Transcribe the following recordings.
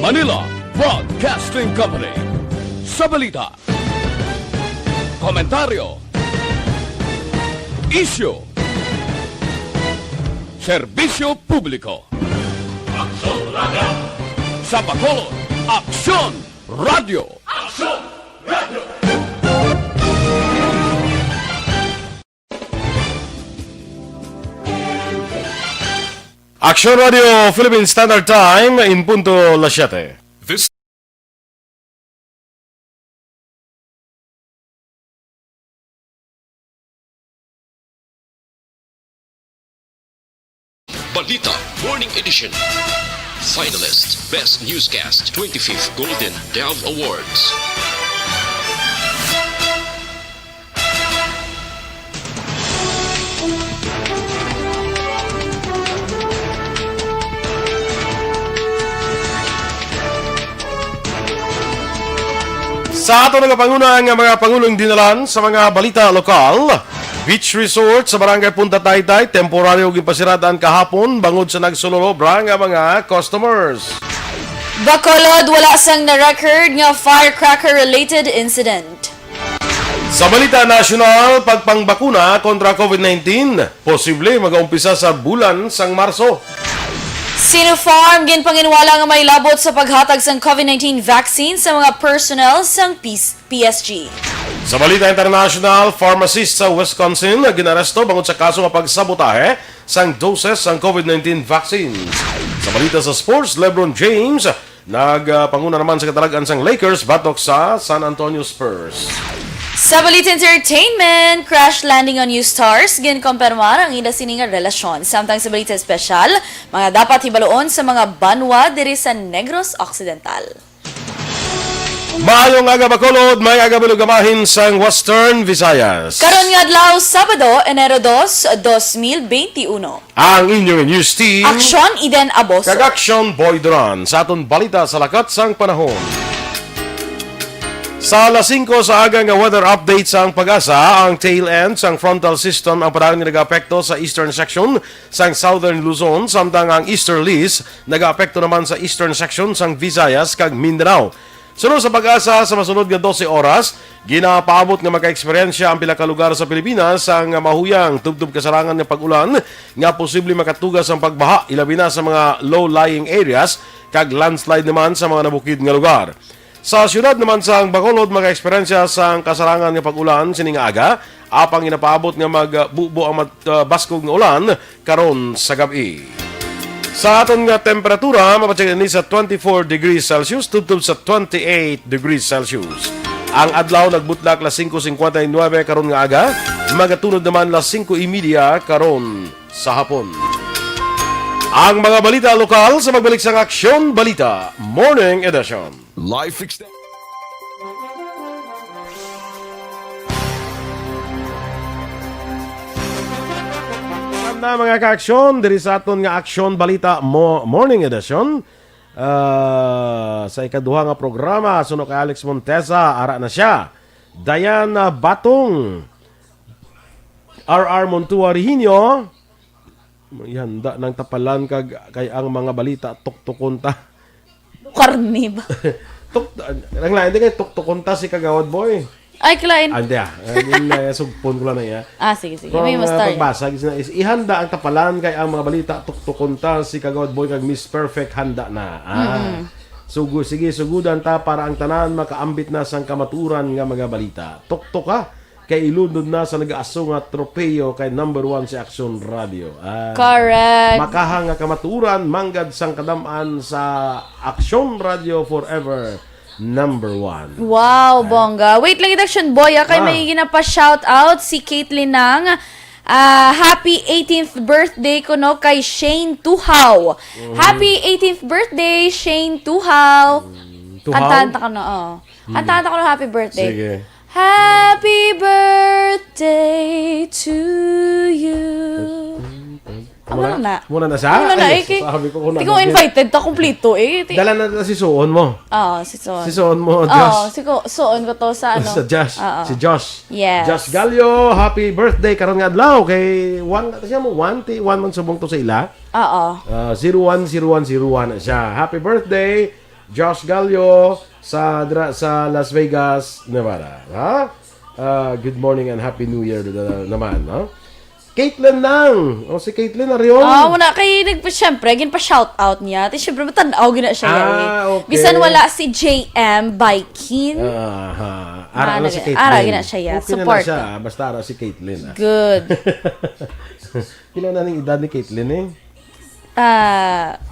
Manila Broadcasting Company. Sa balita, komentaryo, isyu, serbisyo publiko. Aksyon Radio. Sa Bacolod, Aksyon Radio. Aksyon Radio. Aksyon Radio, Philippine Standard Time, in punto las 7. This Balita Morning Edition. Finalist Best Newscast 25th Golden Dove Awards. Sa ato nagapanguna ang mga pangulong dinalan sa mga balita lokal. Beach Resort sa Barangay Punta Taytay, temporaryo gipasiratan kahapon bangod sa nagsulolobrang nga mga customers. Bacolod, wala sang na-record nga firecracker-related incident. Sa balita nasyonal, pagpangbakuna kontra COVID-19, posible mag-umpisa sa bulan sang Marso. Sinopharm ginpanginwala nga may labot sa paghatag sang COVID-19 vaccine sa mga personnel sang PSG. Sa balita international, pharmacist sa Wisconsin na ginaresto bangod sa kaso nga pagsabotahe sang doses sang COVID-19 vaccines. Sa balita sa sports, LeBron James nagpanguna naman sa katalagan sang Lakers batok sa San Antonio Spurs. Sa Balita Entertainment, crash landing on new stars, ginkompirmar ang ila sininga relasyon. Samtang sa Balita Special, mga dapat hibaloon sa mga banwa diri sa Negros Occidental. Maayong aga Bacolod, may aga bilugamahin sang Western Visayas. Karon nga adlaw Sabado, Enero 2, 2021. Ang inyong news team, Aksyon Iden Aboso. Aksyon Boy Duran, sa aton balita sa lakat sang panahon. Sa alas 5 sa aga nga weather update sa Pag-asa, ang tail end sang frontal system ang parang nag-apekto sa eastern section sang southern Luzon, samtang ang easterlies nag-apekto naman sa eastern section sang Visayas kag Mindanao. Sunod sa Pag-asa, sa masunod nga 12 oras, ginapaabot nga maka-eksperyensya ang pila ka lugar sa Pilipinas ang mahuyang tubtub kasarangan nga pag-ulan nga posible makatugas ang pagbaha, ilabi na sa mga low-lying areas kag landslide naman sa mga nabukid nga lugar. Sa siyudad naman sa Bacolod, maka-eksperyensya sa kasarangan nga pag-ulan sining aga, apang inapaabot nga magbubo ang baskog nga ulan karon sa gabi. Sa aton nga temperatura, mapatsagan ni sa 24 degrees Celsius, tubtub sa 28 degrees Celsius. Ang adlaw nagbutlak las 5:59 karon nga aga, magatunod naman las 5:30 karon sa hapon. Ang mga balita lokal sa magbalik sang Aksyon Balita Morning Edition. Life Extend. Na mga ka-aksyon, diri sa aton nga Aksyon Balita Morning Edition. Sa ikaduha nga programa, suno kay Alex Montesa, ara na siya. Diana Batong, R.R. Montuarihinyo, ihanda ng tapalan kay ang mga balita tuktukon ta. Karni ba? Ang lain din kay tuktukon ta si Kagawad Boy. Ay, Klein. Andi sugpon ko lang na iya. Sige. Kung May mastar. pagbasa, is ihanda ang tapalan kay ang mga balita tuktukon ta si Kagawad Boy kag Miss Perfect handa na. Sige, sugudan ta para ang tanan makaambit na sang kamaturan nga mga balita. Tuktok ka kay ilunod na sa nag-aaso nga tropeyo kay number 1 si Aksyon Radio. Correct. Makahang nga kamaturan manggad sang kadamaan sa Aksyon Radio Forever number 1. Wow, bongga. Wait lang, Action Boy. Kay may ginapa-shout out si Caitlyn ng happy 18th birthday ko no kay Shane Tuhaw. Happy 18th birthday, Shane Tuhaw. Kantanta ko na, Kantanta ko na happy birthday. Sige. Happy birthday to you. Muna na. Muna na siya? Muna na, Ay, eh. sabi ko Hindi ko invited ta kumplito, eh. Dala na si Suon mo. Si Suon. Si Suon mo, Oo, Josh. Suon ko to sa ano. Sa Josh. Si Josh. Yes. Josh Gallo, happy birthday karon nga adlaw kay one siya mo 1 man subong to sa ila. Oo. 010101 na siya. Happy birthday Josh Gallo sa Las Vegas, Nevada. Ha? Good morning and Happy New Year naman. Ha? Caitlin nang. Si Caitlin na rin. Muna kay siyempre, gin pa shoutout niya. At siyempre, matanaw gina siya. Okay. Bisan wala si JM Bikin. Ara na si Caitlin. Ara gina siya. Okay Support. na siya. Basta ara si Caitlin. Good. Kailan na ng edad ni Caitlin eh?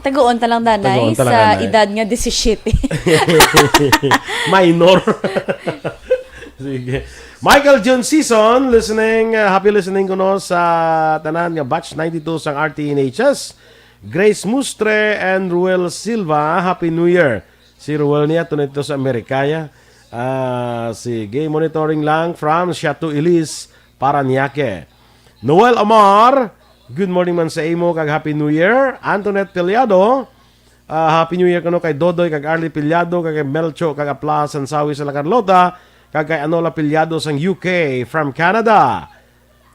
Tagoon talang danay sa edad nga 17. Minor. Sige. Michael John Season, listening, happy listening ko no sa tanan nga batch 92 sang RTNHS. Grace Mustre and Ruel Silva, Happy New Year. Si Ruel niya tunito sa Amerikaya. Sige, monitoring lang from Chateau Elise, Paranaque. Noel Amar, good morning man sa imo kag Happy New Year. Antoinette Piliado, Happy New Year kano kay Dodoy kag Arlie Piliado kag Melcho kag Apla Sansawi sa La Carlota. Kagay Anola Piliado sang UK from Canada.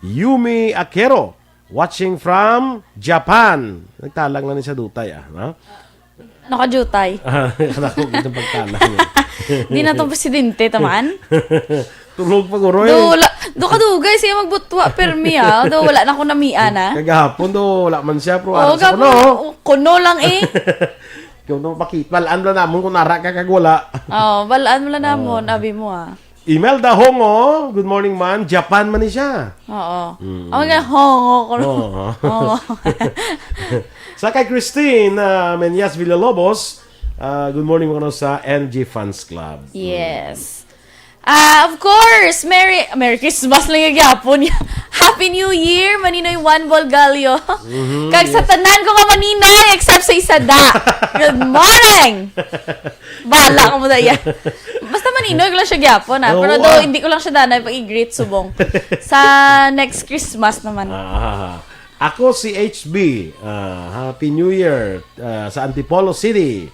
Yumi Akero watching from Japan. Nagtalang lang ni sa dutay no? Nakajutay. Kanako gitong pagtalang. Di na tong presidente taman. Tulog pa guro eh. Do kadugay siya magbutwa permi Do wala na ko namian Kagahapon do wala man siya pro kuno lang eh. Kung makita, balaan mo na namon kung nara ka kagwala. Balaan mo lang namon, abi mo Imelda Hongo, good morning man. Japan man ni siya. Oo. Hongo ko. Hongo. Sa kay Christine Menyas Villalobos, good morning mo sa NG Fans Club. Yes. Of course, Merry Christmas lang yung yapon. Happy New Year, Maninoy Juan Bolgalio. Kag sa tanan ko ka Maninoy, except sa isada. Good morning! Bahala ka mo na yan. Basta Maninoy ko lang siya yapon pero hindi ko lang siya danay pag i-greet subong. Sa next Christmas naman. Ako si HB. Happy New Year sa Antipolo City.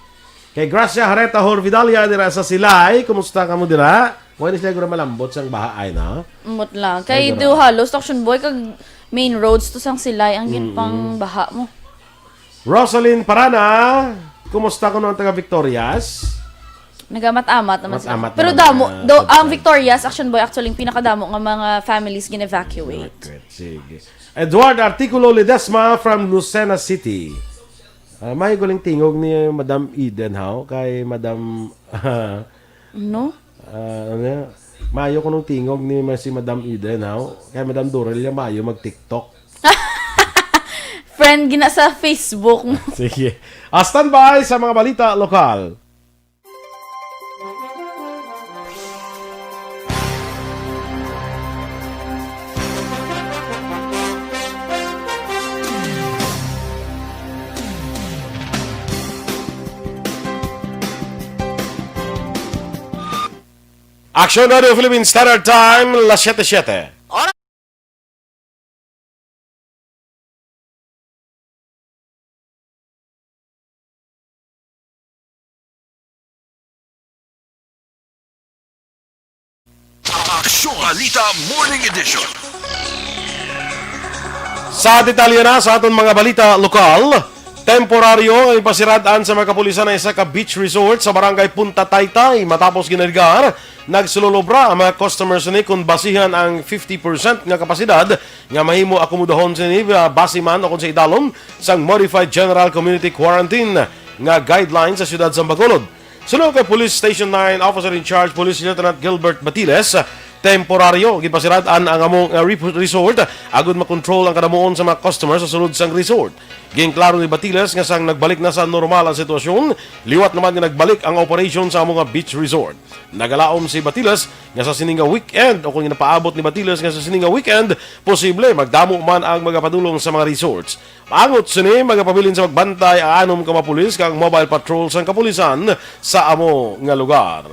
Kay Gracia Hareta Horvidalia dira sa Silay. Kumusta ka mo dira? Pwede sila gura malambot sang bahay na. Mut lang. Kay do halos Aksyon boy kag main roads to sang Silay ang ginpang baha mo. Rosalyn Parana, kumusta ko noong taga Victorias? Nagamat-amat naman sila. Mat-amat Pero naman ang Victorias Aksyon boy actually pinakadamo nga mga families gin-evacuate. Okay, sige. Edward Articulo Ledesma from Lucena City. May guling tingog ni Madam Eden kay Madam No? Mayo ko nung tingog ni si Madam Eden kay Madam Dorelia mayo mag-TikTok. Friend gina sa Facebook mo. Sige. Standby sa mga balita lokal. Aksyon Radio Philippines Standard Time, las 7:07. Aksyon Balita Morning Edition. Sa detalye na sa aton mga balita lokal, temporaryo ang ipasiradaan sa mga kapulisan na isa ka beach resort sa barangay Punta Taytay matapos ginargar. Nagsulolobra ang mga customers ni kung basihan ang 50% nga kapasidad nga mahimo akomodahon sa ni basiman o kung sa idalom sang Modified General Community Quarantine nga guidelines sa siyudad sa Bacolod. Sunod kay Police Station 9 Officer in Charge Police Lieutenant Gilbert Batiles, temporaryo gipasiradaan ang among resort agud makontrol ang kadamuon sa mga customers sa sulod sang resort. Ginklaro ni Batiles nga sang nagbalik na sa normal ang sitwasyon, liwat naman nga nagbalik ang operation sa among beach resort. Nagalaom si Batiles nga sa sininga weekend o kung napaabot ni Batiles nga sa sininga weekend, posible magdamo man ang magapadulong sa mga resorts. Paangot sini magapabilin sa magbantay ang anom ka mga pulis kang mobile patrol sang kapulisan sa amo nga lugar.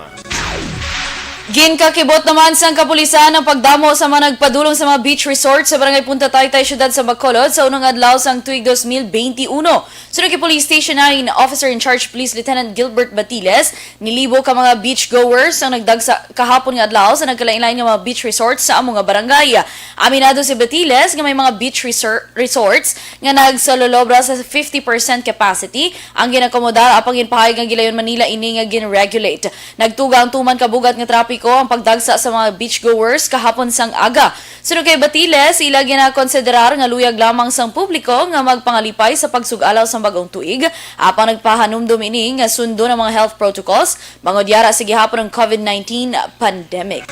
Ginkakibot naman sang kapulisan ang pagdamo sa mga nagpadulong sa mga beach resort sa barangay Punta Taytay, syudad sa Bacolod sa unang adlaw sang tuig 2021. Sunod kay Police Station 9 Officer in Charge Police Lieutenant Gilbert Batiles, nilibo ka mga beach goers ang nagdagsa kahapon nga adlaw sa nagkalain-lain nga mga beach resorts sa among nga barangay. Aminado si Batiles nga may mga beach resorts nga nagsalolobra sa 50% capacity ang ginakomodar apang ginpahayag nga gilayon Manila ini nga gin-regulate. Nagtuga ang tuman kabugat nga trapiko ang pagdagsa sa mga beachgoers kahapon sang aga. Sunod kay Batiles, ila ginakonsiderar nga luyag lamang sang publiko nga magpangalipay sa pagsugalaw sa bagong tuig apang nagpahanumdum ini nga sundo ng mga health protocols mangodyara sa gihapon ng COVID-19 pandemic.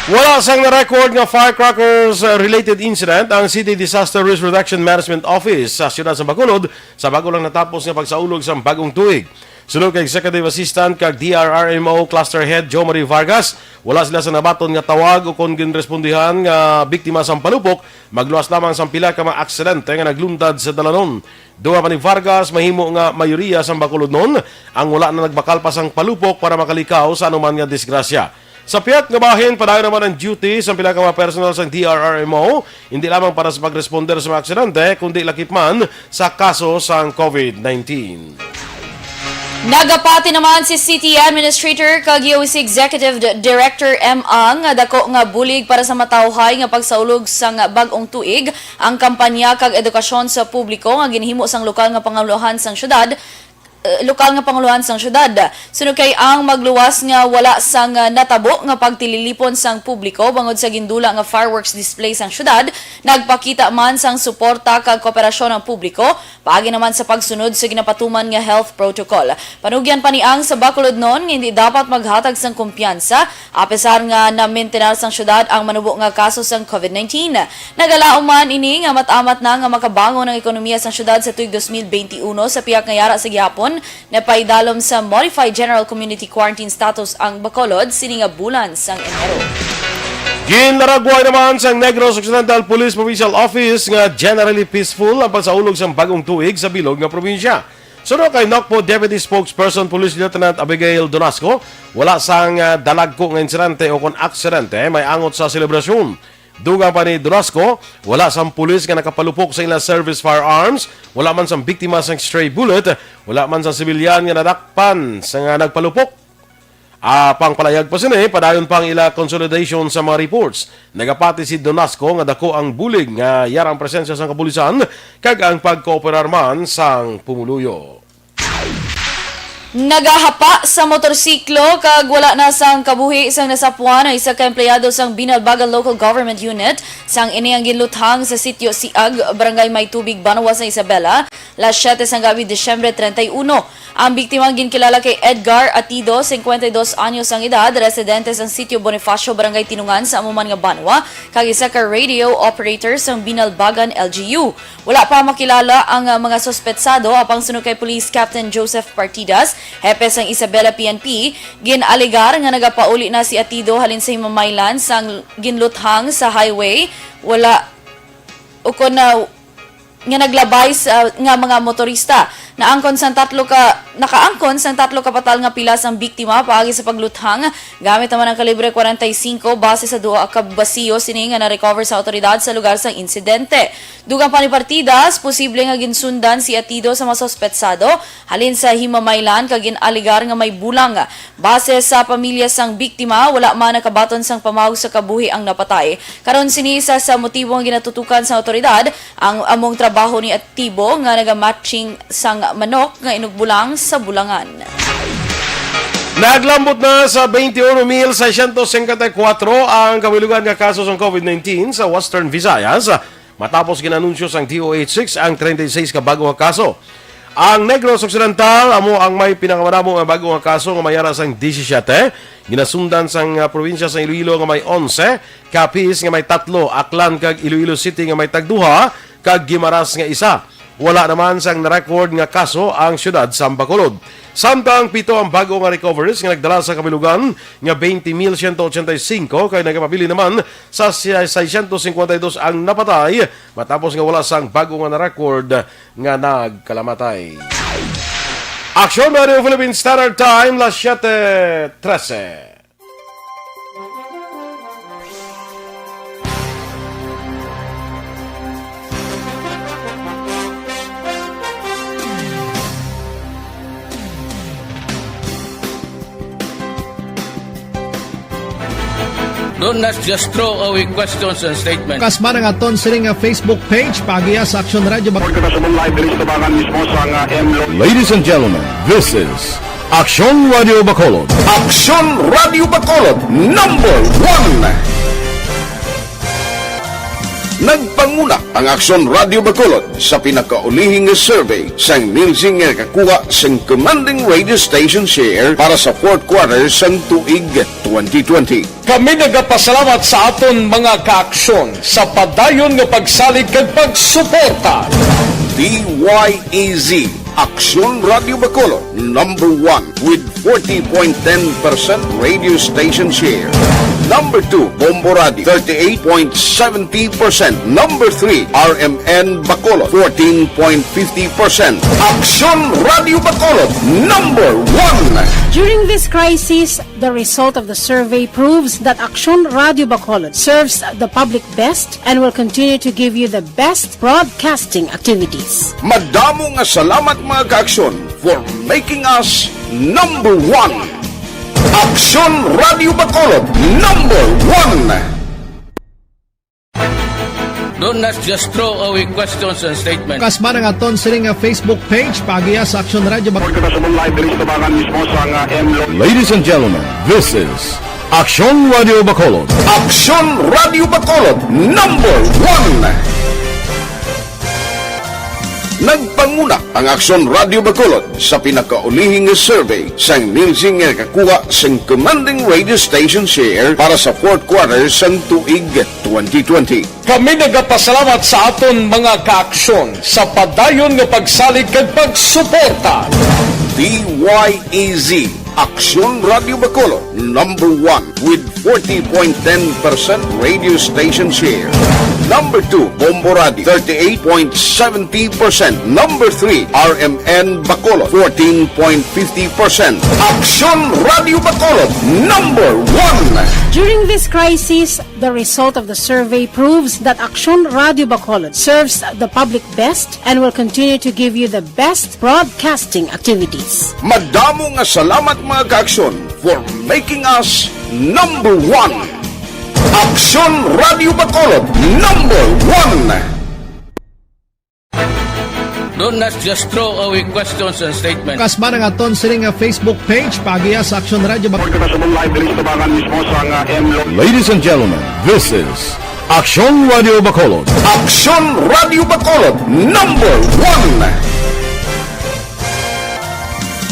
Wala sang na-record nga firecrackers-related incident ang City Disaster Risk Reduction Management Office sa siyudad sa Bacolod sa bago lang natapos nga pagsaulog sa bagong tuig. Sunod kay Executive Assistant kag DRRMO Cluster Head Jo Marie Vargas, wala sila sa nabaton nga tawag o kon ginrespondihan nga biktima sa palupok, magluwas lamang sa pila ka mga aksidente nga nagluntad sa dalanon. Duwa pa ni Vargas, mahimo nga mayoriya sa Bacolod noon ang wala na nagbakal pa sang palupok para makalikaw sa anuman nga disgrasya. Sa piyat nga bahin, padayon naman ang duty sa pila ka mga personal sa DRRMO, hindi lamang para sa pag-responder sa mga aksidente, kundi lakip man sa kaso sa COVID-19. Nagapati naman si City Administrator kag UOC Executive Director M. Ang dako nga bulig para sa matawhay nga pagsaulog sang bag-ong tuig ang kampanya kag edukasyon sa publiko nga ginhimo sang lokal nga panguluhan sang syudad. Sunod kay ang magluwas nga wala sang natabo nga pagtililipon sang publiko bangod sa gindula nga fireworks display sang syudad, nagpakita man sang suporta kag kooperasyon ng publiko paagi naman sa pagsunod sa ginapatuman nga health protocol. Panugyan pa ni Ang sa Bacolod noon nga hindi dapat maghatag sang kumpiyansa apesar nga na-maintain sang syudad ang manubo nga kaso sang COVID-19. Nagalaom man ini nga matamat na nga makabangon ang ekonomiya sang syudad sa tuig 2021 sa piyak nga yara sa gihapon na paidalom sa Modified General Community Quarantine Status ang Bacolod sini nga bulan sang Enero. Ginlaragway naman sa Negros Occidental Police Provincial Office nga generally peaceful ang pagsaulog sa bagong tuig sa bilog nga probinsya. Sunod kay Nocpo Deputy Spokesperson Police Lieutenant Abigail Donasco, wala sang dalagko nga insidente o kon aksidente may angot sa selebrasyon. Dugang pa ni Donasco, wala sang pulis nga nakapalupok sa ilang service firearms, wala man sang biktima sang stray bullet, wala man sang sibilyan nga nadakpan sa nga nagpalupok. Pang palayag pa sini, padayon pang ila consolidation sa mga reports. Nagapati si Donasco nga dako ang bulig nga yarang presensya sang kapulisan kag ang pagkooperar man sang pumuluyo. Nagahapa sa motorsiklo kag wala na sang kabuhi sang nasapuan ang isa ka empleyado sang Binalbagan Local Government Unit sang ini ang ginluthang sa sitio Siag, Barangay May Tubig, Banwa sa Isabela, las 7 sang gabi Disyembre 31. Ang biktima ginkilala kay Edgar Atido, 52 anyos ang edad, residente sang sitio Bonifacio, Barangay Tinungan sa amuman nga Banwa, kag isa ka radio operator sang Binalbagan LGU. Wala pa makilala ang mga sospetsado apang sunod kay Police Captain Joseph Partidas, hepe sang Isabela PNP, ginaligar nga nagapauli na si Atido halin sa himamaylan sang ginluthang sa highway, wala ukon na nga naglabay sa nga mga motorista. Nakaangkon sang tatlo ka patal nga pila sang biktima paagi sa pagluthang gamit naman ang kalibre 45 base sa duha ka basiyo sini nga na-recover sa otoridad sa lugar sang insidente. Dugang pa ni Partidas, posible nga ginsundan si Atido sa masospetsado halin sa himamaylan kag ginaligar nga may bulang. Base sa pamilya sang biktima, wala man nakabaton sang pamawag sa kabuhi ang napatay. Karon sini sa motibo nga ginatutukan sa otoridad ang among trabaho ni Atibo nga naga-matching sang manok nga inugbulang sa bulangan. Naglambot na sa 21,654 ang kabilugan nga kaso ng COVID-19 sa Western Visayas matapos ginanunsyo sang DOH6 ang 36 ka bagong kaso. Ang Negros Occidental amo ang may pinakamadamo nga bagong kaso nga mayara sang 17, ginasundan sang probinsya sa Iloilo nga may 11, Capiz nga may 3, Aklan kag Iloilo City nga may tagduha, kag Guimaras nga isa. Wala naman sang na-record nga kaso ang siyudad sa Bacolod. Samtang 7 ang bago nga recoveries nga nagdala sa kabilugan nga 20,185 kay nagapabili naman sa 652 ang napatay matapos nga wala sang bago nga na-record nga nagkalamatay. Aksyon Radio Philippine Standard Time, las 7:13. Don't not just throw away questions and statements. Kasma ng aton sining Facebook page pagiya sa Aksyon Radio. Ladies and gentlemen, this is Aksyon Radio Bacolod. Aksyon Radio Bacolod #1. Nagpanguna ang Aksyon Radio Bacolod sa pinakaulihing survey sang Nilsing nga kakuha sang commanding radio station share para sa fourth quarter sang tuig 2020. Kami nagapasalamat sa aton mga kaaksyon sa padayon nga pagsalig kag pagsuporta. DYEZ Aksyon Radio Bacolod #1 with 40.10% radio station share. Number 2, Bombo Radio, 38.70%. Number 3, RMN Bacolod, 14.50%. Aksyon Radio Bacolod #1. During this crisis, the result of the survey proves that Aksyon Radio Bacolod serves the public best and will continue to give you the best broadcasting activities. Madamo nga salamat mga kaaksyon for making us #1. Aksyon Radio Bacolod #1. Don't not just throw away questions and statements. Kasma ng aton sining Facebook page pagiya sa Aksyon Radio. Ladies and gentlemen, this is Aksyon Radio Bacolod. Aksyon Radio Bacolod #1. Nagpanguna ang Aksyon Radio Bacolod sa pinakaulihing survey sang Nilsing nga kakuha sang commanding radio station share para sa fourth quarter sang tuig 2020. Kami nagapasalamat sa aton mga kaaksyon sa padayon nga pagsalig kag pagsuporta. DYEZ Aksyon Radio Bacolod #1 with 40.10% radio station share. Number 2, Bombo Radio, 38.70%. Number 3, RMN Bacolod, 14.50%. Aksyon Radio Bacolod #1. During this crisis, the result of the survey proves that Aksyon Radio Bacolod serves the public best and will continue to give you the best broadcasting activities. Madamo nga salamat mga kaaksyon for making us #1. Aksyon Radio Bacolod #1. Don't not just throw away questions and statements. Kasma ng aton sining Facebook page pagiya sa Aksyon Radio. Ladies and gentlemen, this is Aksyon Radio Bacolod. Aksyon Radio Bacolod #1.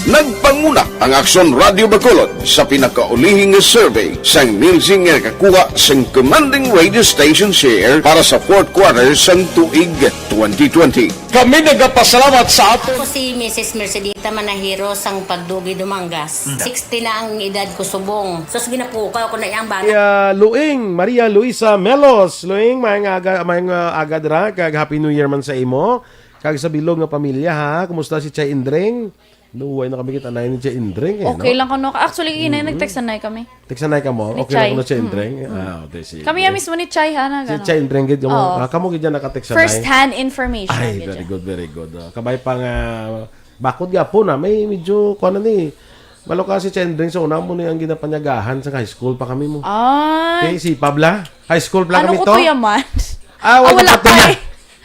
Nagpanguna ang Aksyon Radio Bacolod sa pinakaulihing survey sang Nilsing nga kakuha sang commanding radio station share para sa fourth quarter sang tuig 2020. Kami nagapasalamat sa aton. Ako si Mrs. Mercedita Manahiro sang Pagdugi Dumangas. 60 na ang edad ko subong. So ginapukaw ko na iyang bata. Luing, Maria Luisa Melos. Luing, may aga dira kag Happy New Year man sa imo. Kag sa bilog nga pamilya ha. Kumusta si Chay Indring? Luway na kami kita na ni Chay Indring. Okay lang kano. Actually, nag-text na kami. Teksanay ka mo? Ni Okay Chay. lang ko na Chay Indring? Okay, sige. Kami yan mismo ni Chay, ha? Na, Si gano. Chay Indring, gid mo. Oo. Kamo gid yan nakateksanay. First-hand information. Ay, gid very yan. good, very good. Kabay pa nga, bakod nga po na, may medyo, kung ano ni, malo ka si Chay Indring, so una mo na yung ginapanyagahan sa high school pa kami mo. Ay, Okay, si Pabla, high school pa ano kami ko to. to yaman? pa wala to pa niya. eh.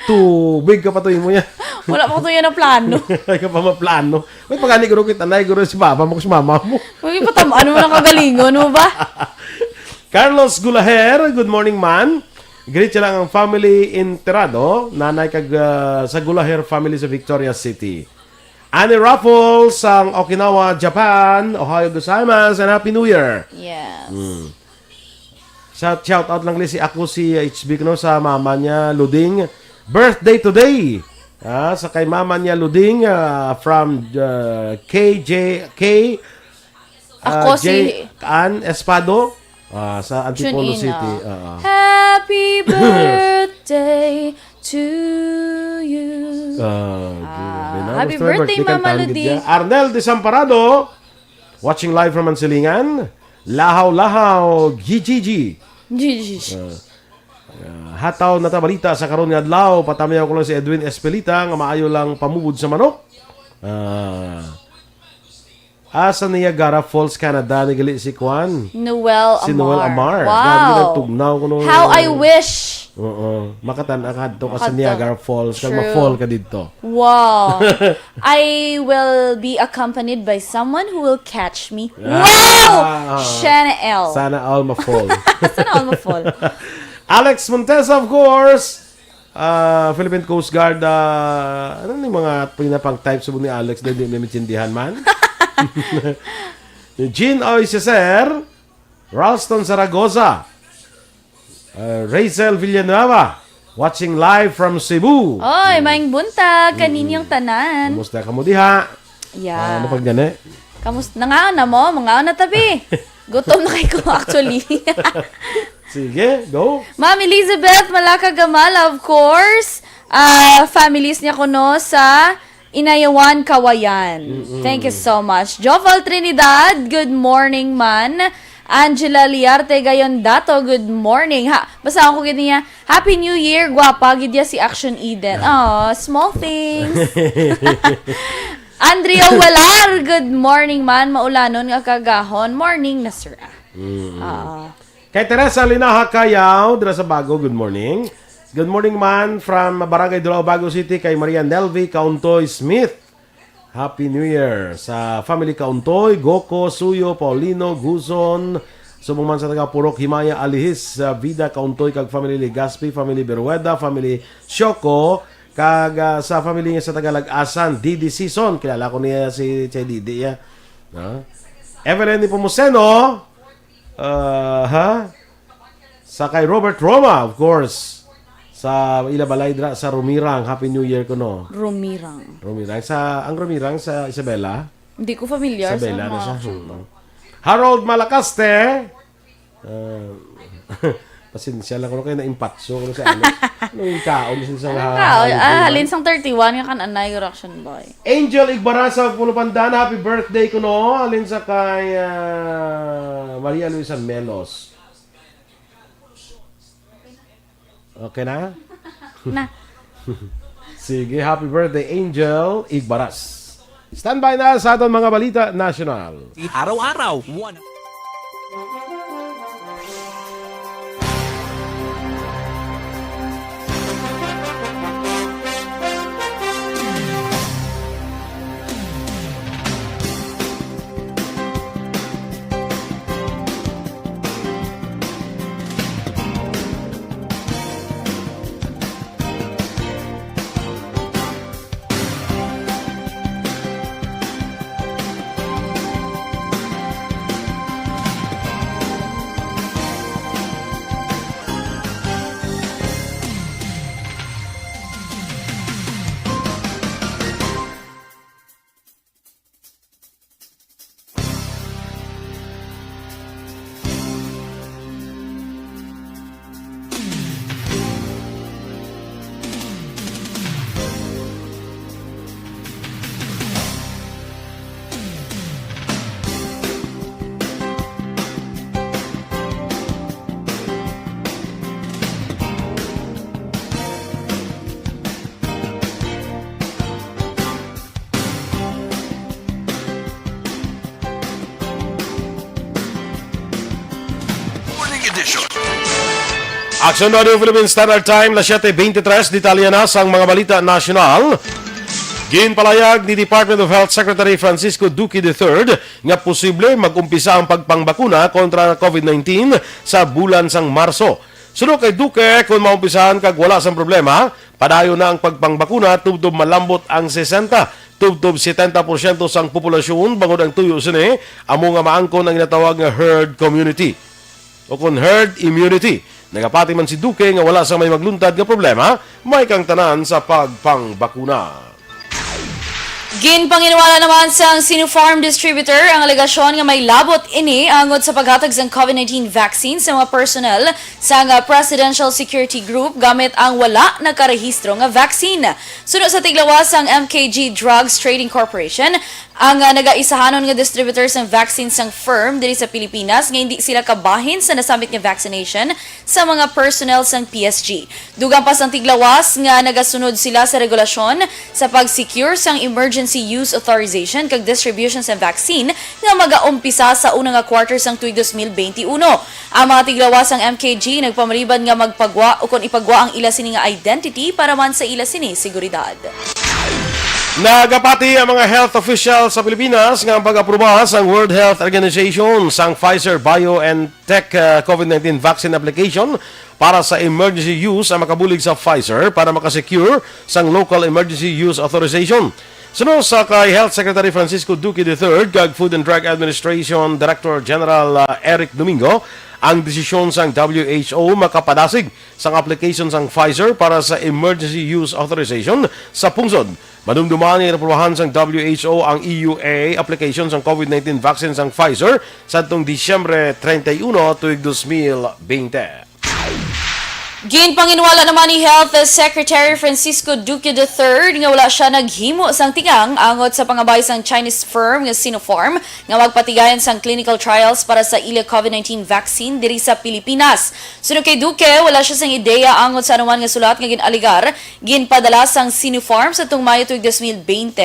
Tubig ka pa to mo niya. Wala pa ko to yan ang plano. Ay ka pa maplano. May pagani guro kita na, guro si papa mo, si mama mo. Huwag ipatamaan mo ng kagalingon mo ba? Carlos Gulaher, good morning man. Greet siya lang ang family in Terado, nanay kag sa Gulaher family sa Victoria City. Annie Raffles ang Okinawa, Japan. Ohayo gozaimasu and Happy New Year. Yes. Shout out lang si ako si HB no sa mama niya Luding. Birthday today. Sa kay mama niya Luding from KJK Ako J. Ann Espado sa Antipolo Tune in, City. Happy birthday to you. Happy birthday, Mama Luding. Arnel Desamparado watching live from Mansilingan. Lahaw-lahaw Gigi. Hataw na ta balita sa karon nga adlaw, patamayaw ko lang si Edwin Espelita nga maayo lang pamubod sa manok. Sa Niagara Falls, Canada, nagali si Kwan. Noel Amar. Si Noel Amar. Wow. Grabe na tugnaw ko no. How I wish. Oo. Makatan-akad to ka sa Makadto. Niagara Falls. Kag True. ma-fall ka dito. Wow. I will be accompanied by someone who will catch me. Ah. Wow! Chanel. Sana all ma-fall. Sana all ma-fall. Alex Montesa, of course. Philippine Coast Guard. Ano ni mga pinapang type sa ni Alex na hindi namitsindihan man? Jean Oiseser, Ralston Zaragoza, Rachel Villanueva, watching live from Cebu. Oy, maing buntag, kaninyong tanan. Kumusta ka mo diha? Yeah. Ano pag gani? Kamusta? Nangaon na mo? Mangaon na tabi. Gutom na kayo actually. Sige, go. Ma'am Elizabeth Malaka Gamala, of course. Families niya kuno sa Inayawan, Kawayan. Thank you so much. Joval Trinidad, good morning man. Angela Liarte Gayon Dato, good morning. Basta ako gid niya, Happy New Year, gwapa gid ya si Aksyon Eden. Oh, small things. Andrea Walar, good morning man. Maulanon nga kagahon. Morning na sir. Kay Teresa Linaha Kayaw, dira sa Bago, good morning. Good morning man from Barangay Dulao, Bago City, kay Maria Nelvi Kauntoy Smith. Happy New Year sa family Kauntoy, Goko, Suyo, Paulino, Guzon, sumungman sa taga Purok, Himaya, Alihis, Vida Kauntoy, kag family Legaspi, family Berueda, family Shoko, kag sa family niya sa taga Lag-asan, Didi Season, kilala ko niya si Chay Didi ya. Evelyn Nipomuceno, sa kay Robert Roma, of course, sa Ilabalaydra, sa Rumirang, Happy New Year ko no. Rumirang. Ang Rumirang sa Isabela. Hindi ko familiar Isabela sa na siya. mga Harold Malacaste. Pasensya lang ko kayo na impatso ko sa ano. Anong kaon sa halin sang 31 nga kan anay reaction boy. Angel Igbarasa Pulupandan, happy birthday ko no. Alin sa kay Maria Luisa Melos. Okay na? Na. Sige, happy birthday Angel Igbaras. Standby na sa aton mga balita national. Araw-araw, Aksyon Radio Philippines Standard Time, las 7:23, detalya na sa mga balita nasyonal. Ginpalayag ni Department of Health Secretary Francisco Duque III nga posible mag-umpisa ang pagpangbakuna kontra COVID-19 sa bulan sang Marso. Sunod kay Duque, kung maumpisahan kag wala sang problema, padayon na ang pagpangbakuna tubtob malambot ang 60. Tubtob 70% sang populasyon bangod ang tuyo sini amo nga maangkon ang ginatawag nga herd community o kon herd immunity. Nagapati man si Duque nga wala sa may magluntad nga problema, may kang tanan sa pagpangbakuna. Ginpanginawalan naman sang Sinopharm distributor ang alegasyon nga may labot ini angod sa paghatag sang COVID-19 vaccine sa mga personnel sa Presidential Security Group gamit ang wala nakarehistro nga vaccine. Sunod sa tiglawas sang MKG Drugs Trading Corporation, ang nagaisahanon nga distributors ng vaccines ng firm diri sa Pilipinas nga hindi sila kabahin sa nasambit nga vaccination sa mga personnel sang PSG. Dugang pa sang tiglawas nga nagasunod sila sa regulasyon sa pag-secure sang emergency use authorization kag distribution sa vaccine nga magaumpisa sa unang nga quarter sang tuig 2021. Ang mga tiglawas sang MKG nagpamaliban nga magpagwa o kon ipagwa ang ila sini nga identity para man sa ila sini seguridad. Nagapati ang mga health officials sa Pilipinas nga ang pag-aproba sa World Health Organization sang Pfizer BioNTech COVID-19 vaccine application para sa emergency use ang makabulig sa Pfizer para makasecure sang local emergency use authorization. Sunod sa kay Health Secretary Francisco Duque III kag Food and Drug Administration Director General Eric Domingo, ang desisyon sang WHO makapadasig sang application sang Pfizer para sa emergency use authorization sa pungsod. Madumduman ni naprobahan sang WHO ang EUA application sang COVID-19 vaccine sang Pfizer sa atong Disyembre 31 tuig 2020. Ginpanginwala naman ni Health Secretary Francisco Duque III nga wala siya naghimo sang tingang angot sa pangabay sang Chinese firm nga Sinopharm nga magpatigayan sang clinical trials para sa ila COVID-19 vaccine diri sa Pilipinas. Sunod kay Duque, wala siya sang ideya angot sa anuman nga sulat nga ginaligar ginpadala sang Sinopharm sa tung Mayo tuig 2020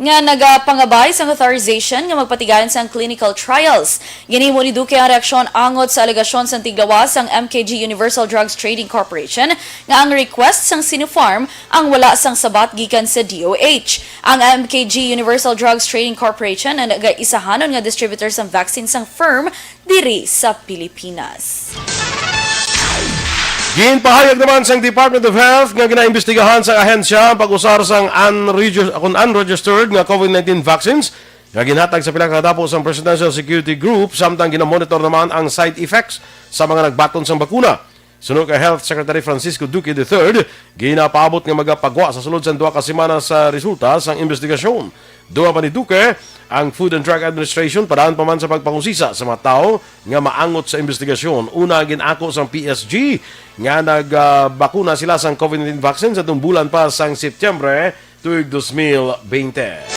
nga nagapangabay sang authorization nga magpatigayan sang clinical trials. Ginhimo ni Duque ang reaksyon angot sa alegasyon sang tiglawas sang MKG Universal Drugs Trading Corporation nga ang request sang Sinopharm ang wala sang sabat gikan sa DOH. Ang MKG Universal Drugs Trading Corporation ang nagaisahanon nga distributor sang vaccine sang firm diri sa Pilipinas. Ginpahayag naman sang Department of Health nga ginaimbestigahan sa ahensya ang pag-usar sang unregistered nga COVID-19 vaccines nga ginhatag sa pinakadapo sang Presidential Security Group samtang ginamonitor naman ang side effects sa mga nagbaton sang bakuna. Sunod kay Health Secretary Francisco Duque III, ginapaabot nga magapagwa sa sulod sa 2 ka semana sa resulta sang investigasyon. Duwa pa ni Duque, ang Food and Drug Administration paraan pa man sa pagpangusisa sa mga tao nga maangot sa investigasyon. Una ginako sang PSG nga nagbakuna sila sang COVID-19 vaccine sa bulan pa sang Setyembre tuig 2020.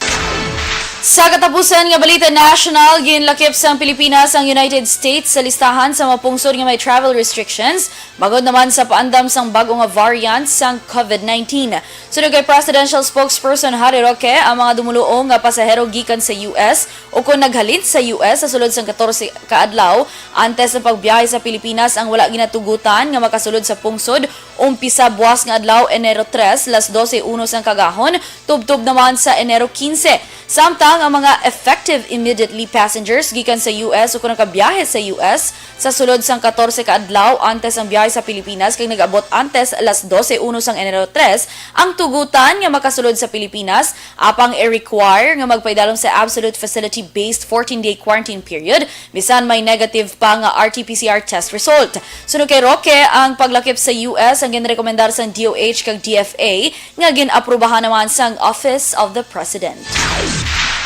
Sa katapusan nga balita national, ginlakip sang Pilipinas ang United States sa listahan sa mga pungsod nga may travel restrictions, bagod naman sa paandam sang bago nga variant sang COVID-19. Sunod kay Presidential Spokesperson Harry Roque, ang mga dumuluong nga pasahero gikan sa US o kung naghalin sa US sa sulod sang 14 kaadlaw, antes sa pagbiyahe sa Pilipinas ang wala ginatugutan nga makasulod sa pungsod, umpisa buwas nga adlaw Enero 3, las 12:01 sang kagahon, tubtob naman sa Enero 15. Samtang ang mga effective immediately passengers gikan sa US o kung nakabiyahe sa US sa sulod sang 14 kaadlaw antes ang biyahe sa Pilipinas kay nag-abot antes alas 12:01 sang Enero 3 ang tugutan nga makasulod sa Pilipinas apang i-require nga magpaidalom sa absolute facility-based 14-day quarantine period bisan may negative pa nga RT-PCR test result. Sunod kay Roque, ang paglakip sa US ang ginrekomendar sang DOH kag DFA nga gin-aprubahan naman sang Office of the President.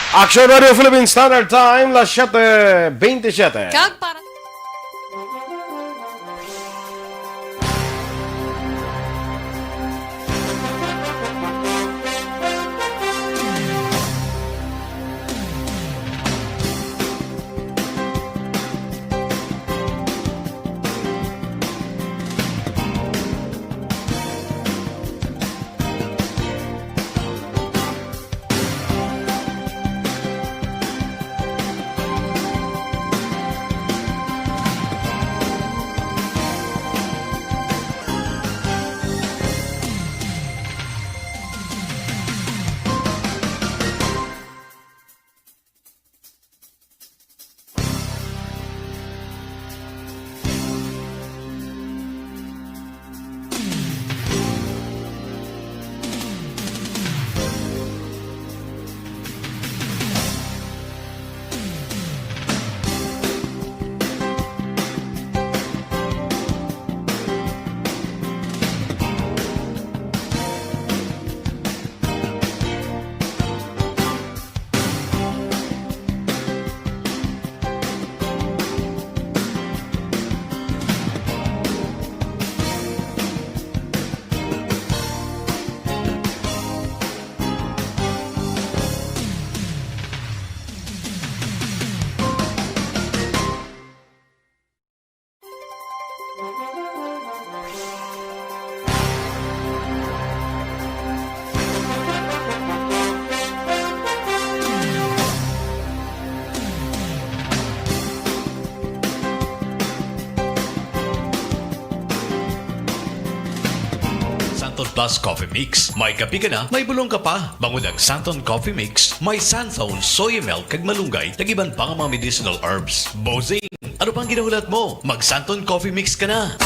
Aksyon Radio Philippine Standard Time, las 7:27. Kag para Plus Coffee Mix. May kape ka na, may bulong ka pa. Bangod ang Santon Coffee Mix, may Santon, soy milk, kag malunggay, tagiban pa nga mga medicinal herbs. Bozing, ano pang ginahulat mo? Mag Santon Coffee Mix ka na.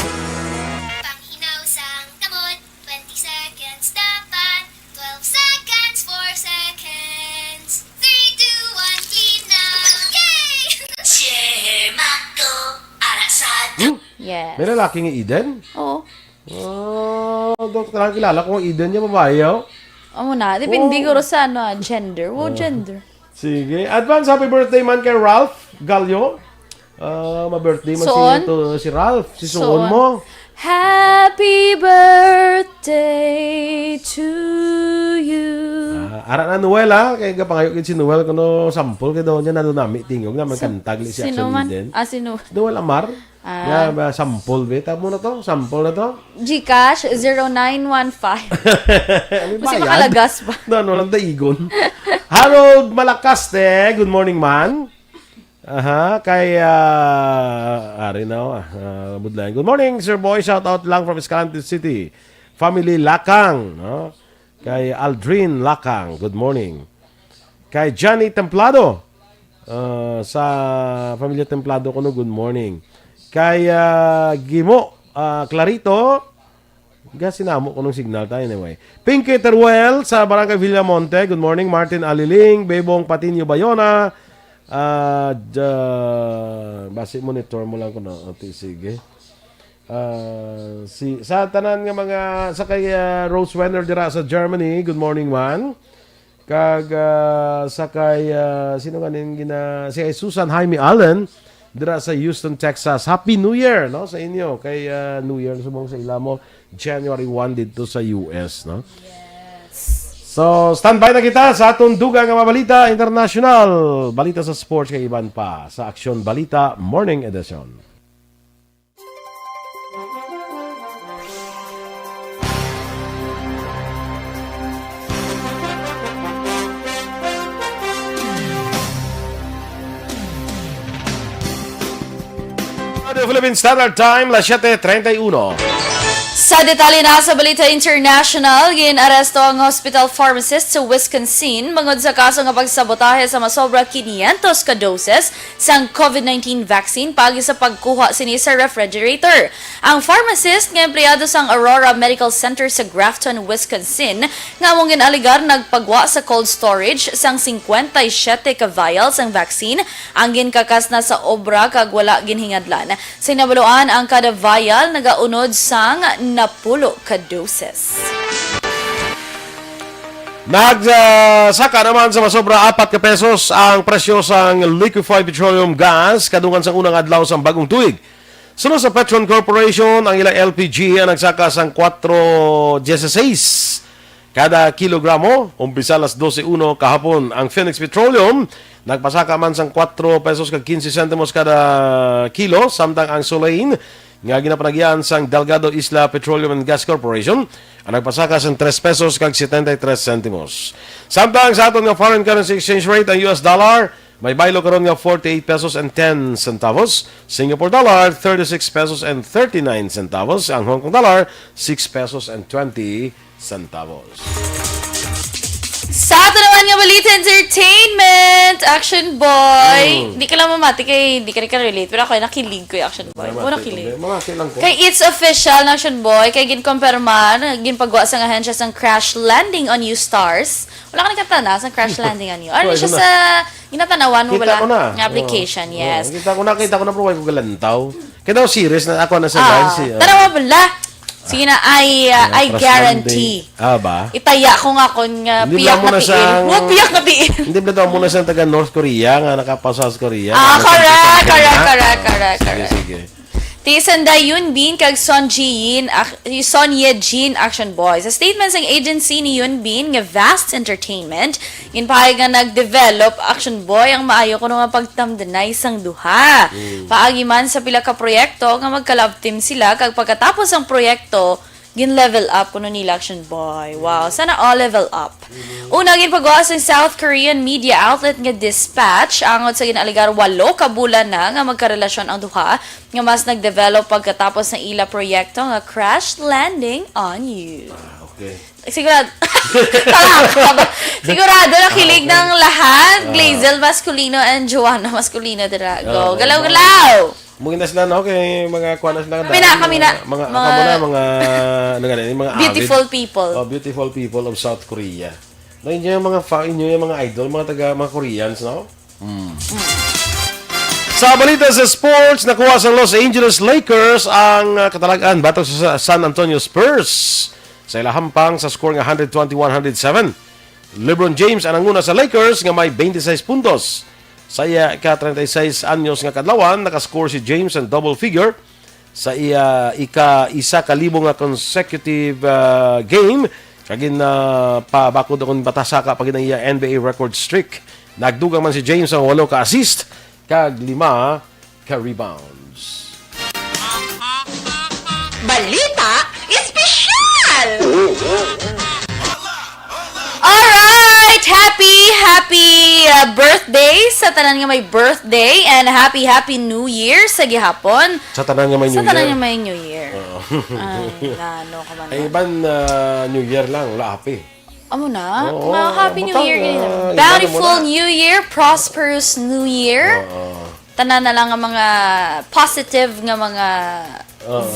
Panghinaw sang kamot, 20 seconds dapat, 12 seconds, 4 seconds, 3, 2, 1, clean na! Yay! Chemako, arasado. Yes. May lalaking Eden? Oo. Doktor, kilala ko ang Eden niya, babae, oh. Amo na. Depende ko sa gender. Gender. Sige. Advance happy birthday man kay Ralph Gallo. Ma-birthday man si Ralph. Si Suon mo. Happy birthday to you. Ara na Noel, ha? Kaya kapangayo si Noel kuno sample kay doon niya na nami tingog na magkantag si Sino Aksyon man? Eden. Sino? Noel Amar. Sample, beta mo na to. Sample na to. Gcash 0915. Kasi makalagas ba? No, lang daigon. Harold Malakaste, good morning man. Kay ari na budlayan. Good morning, Sir Boy. Shout out lang from Escalante City. Family Lakang, no? Kay Aldrin Lakang, good morning. Kay Johnny Templado, sa Pamilya Templado ko no, good morning. Kay Gimo Clarito, sinamo ko ng signal tayo anyway. Pinky Teruel sa Barangay Villamonte, good morning. Martin Aliling, Bebong Patinio Bayona, basi monitor mo lang ko na. Sige. Sa tanan nga mga sa kay Rose Wenner dira sa Germany, good morning man. Kag sa kay sino ganin si Susan Jaime Allen dira sa Houston, Texas. Happy New Year, no, sa inyo. Kay New Year subong sa ilamo January 1 dito sa US, no? Yes. So, standby na kita sa atong dugang nga Balita International. Balita sa sports kay iban pa sa Aksyon Balita Morning Edition. Philippine Standard Time, 7:31. Sa detalye na sa Balita International, ginaresto ang hospital pharmacist sa Wisconsin mangod sa kaso nga pagsabotahe sa masobra 500 ka doses sang COVID-19 vaccine pagi sa pagkuha sini sa refrigerator. Ang pharmacist nga empleyado sang Aurora Medical Center sa Grafton, Wisconsin, nga mong ginaligar nagpagwa sa cold storage sang 57 ka vials ang vaccine ang ginkakas na sa obra kag wala ginhingadlan. Sinabaluan ang kada vial nagaunod sang napulo ka doses. Nagsaka naman sa masobra 4 ka pesos ang presyo sang liquefied petroleum gas kadungan sa unang adlaw sang bagong tuig. Sunod sa Petron Corporation, ang ilang LPG ang nagsaka sang 4.16 kada kilogramo, umpisa alas 12:01 kahapon. Ang Phoenix Petroleum nagpasaka man sang 4 pesos kag 15 centimos kada kilo, samtang ang Solane nga ginapanagyan sang Delgado Isla Petroleum and Gas Corporation ang nagpasaka sang 3 pesos kag 73 centimos. Samtang sa aton nga foreign currency exchange rate, ang US dollar may baylo karon nga 48 pesos and 10 centavos, Singapore dollar 36 pesos and 39 centavos, ang Hong Kong dollar 6 pesos and 20 centavos. Sa ato naman nga Balita Entertainment, Action Boy. Di ka lang mamati kay, di ka relate, pero ako nakilig ko yung Action Boy. Mo nakilig. Kay It's Official na Action Boy, kay ginkomperman, ginpagwa sa ahensya sang Crash Landing on You Stars. Wala ka nakatana sa Crash Landing on You. Ano siya sa ginatanawan mo bala ng application, yes. Kita ko na pero wala ko galantaw. Kaya daw serious na ako na sa guys. Tanawa bala. Sige na, I guarantee. Ba? Itaya ko nga kung piyak na tiin. Huwag piyak na tiin. Hindi ba daw muna sa taga North Korea nga nakapasa sa Korea? Correct. Sige. Tisanda Yun Bin kag Son Ye Jin Action Boy. Sa statements ng agency ni Yun Bin nga Vast Entertainment, ginpahayag nga nag-develop Action Boy ang maayo kuno nga pagtamdanay sang duha. Paagi man sa pila ka proyekto nga magka-love team sila kag pagkatapos ang proyekto gin-level up kuno nila Action Boy. Wow, sana all level up. Una ginpagawa sa South Korean media outlet nga Dispatch angod sa ginaligar 8 ka bulan na nga magkarelasyon ang duha nga mas nag-develop pagkatapos ng ila proyekto nga Crash Landing on You. Okay. Sigurado. Sigurado na kilig ng lahat. Glazel Masculino and Joanna Masculino. Go. Galaw-galaw! Mungkin na sila, no? Kay mga kuwanas lang. Kami na. Mga ano nga rin, mga beautiful avid, people. Beautiful people of South Korea. No, inyo yung mga idol, mga Koreans, no? Sa balita sa sports, nakuha sa Los Angeles Lakers ang katalagaan batok sa San Antonio Spurs sa ilahampang sa score nga 120-107. LeBron James ang nanguna sa Lakers nga may 26 puntos. Sa iya ika-36 anyos nga kadlawan, nakascore si James ang double figure sa iya ika-1,000 nga consecutive game. Kagin na pabakod akong batasaka pag iya NBA record streak. Nagdugang man si James ang 8 ka-assist kag 5 ka-rebounds. Balita Espesyal! Alright! Happy birthday sa tanan nga may birthday and happy New Year sa gihapon. Sa tanan nga may New Year. Sa tanan nga may New Year. Ay, nano ka man. Ay, iban New Year lang, wala happy. Amo na? Oo, Happy New butang, Year. iba Bountiful na. New Year, prosperous New Year. Tanan na lang ang mga positive nga mga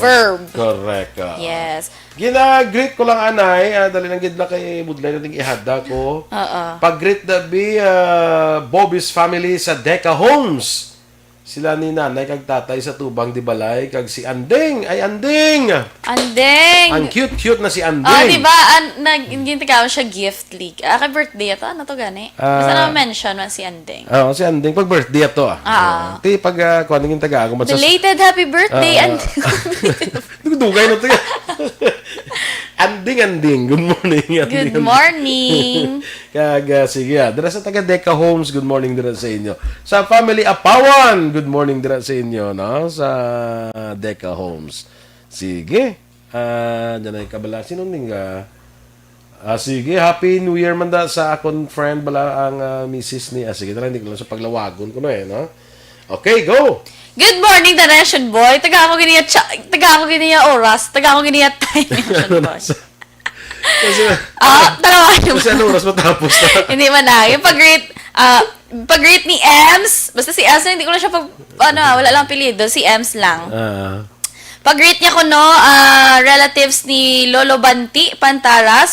verb. Correct. Yes. Gina-greet ko lang anay, dali nang gidla kay budlay nating ihada ko. Pag-greet na bi Bobby's family sa Deca Homes. Sila ni nanay kag tatay sa Tubang di Balay kag si Anding. Ay Anding. Ang cute na si Anding. Oh, di ba? Ginagawa siya gift league. Kay birthday ito. Ano to gani? Basta na mention man si Anding. Si Anding pag birthday ito. Ti pag kuan ngin taga ako belated happy birthday Anding. Dugay na to. Anding. Good morning. Good morning. Kag sige, dira sa taga Deca Homes, good morning dira sa inyo. Sa family Apawan, good morning dira sa inyo, no? Sa Deca Homes. Sige. Diyan ay kabala sinunding sige, happy New Year man da sa akon friend bala ang misis ni. Sige, tara hindi ko lang sa paglawagon ko no no. Okay, go. Good morning, the Nation Boy. Taga ako giniya oras. Taga ako giniya time. Nation Boy. Kasi ano oras matapos na? Hindi man na. Yung pag-greet ni Ems, basta si Ems, hindi ko na siya wala lang apelyido. Si Ems lang. Pag-greet niya ko, relatives ni Lolo Banti, Pantaras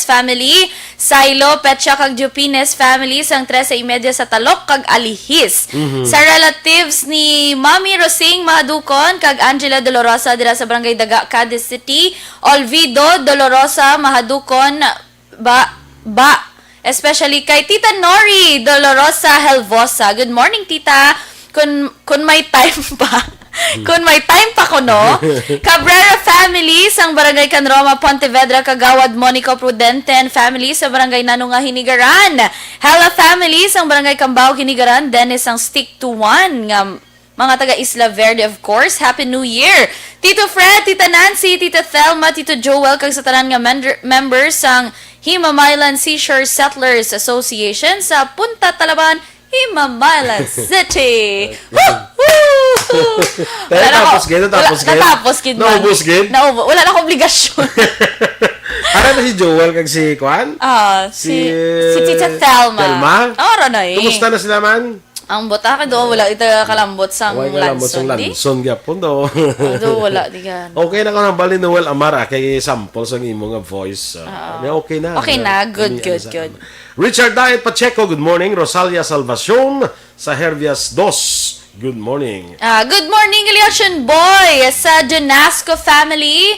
family, Silo, Petsa, kag Jupines family, sang 13:30 sa Talok, kag Alihis. Sa relatives ni Mami Rosing Mahadukon, kag Angela Dolorosa, dira sa Barangay Daga, Cadiz City, Olvido Dolorosa Mahadukon, especially kay Tita Nori Dolorosa Helvosa. Good morning, Tita. Kung may time pa. Kung may time pa ko, no? Cabrera family, sang Barangay Canroma, Pontevedra, Kagawad, Monico Prudente and family sa Barangay Nanunga, Hinigaran. Hela family, sang Barangay Cambao, Hinigaran. Dennis, sang Stick to One, nga mga taga Isla Verde, of course. Happy New Year! Tito Fred, Tita Nancy, Tita Thelma, Tito Joel, kag sa tanan nga members sang Himamaylan Seashore Settlers Association sa Punta Talaban, Himamaylan City. Natapos gid. Naubos gid. Wala na akong obligasyon. Ara na si Joel kag si Kwan? Si Tita Thelma. Ara na Kumusta na sila man? Ang bota ka do, wala ita kalambot sang Lanson di. Lanson gyapon do. Wala di gan. Okay na ko nang bali Noel Amara kay sample sang imo nga voice. Okay na. Okay na, good. Richard Diet Pacheco, good morning. Rosalia Salvacion sa Hervias 2. Good morning. Good morning, Eliation Boy sa Donasco family.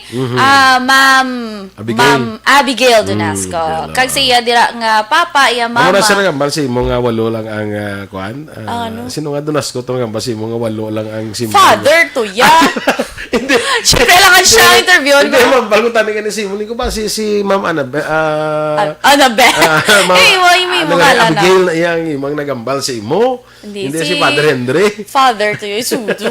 Ma'am Abigail Donasco. Kag siya dira nga papa, iya mama. Ano na sila nga si mga walo lang ang kuan? Sino nga Donasco to nga si mga walo lang ang simon? Father to ya. Hindi. Kailangan siya interview. Hindi, ma'am. Bago tanin ka ni Simon. Ko ba si Ma'am Annabelle? Annabelle. Imo nga lang. Abigail na iyang imang nagambal si imo. Hindi si Father Henry. Father to you.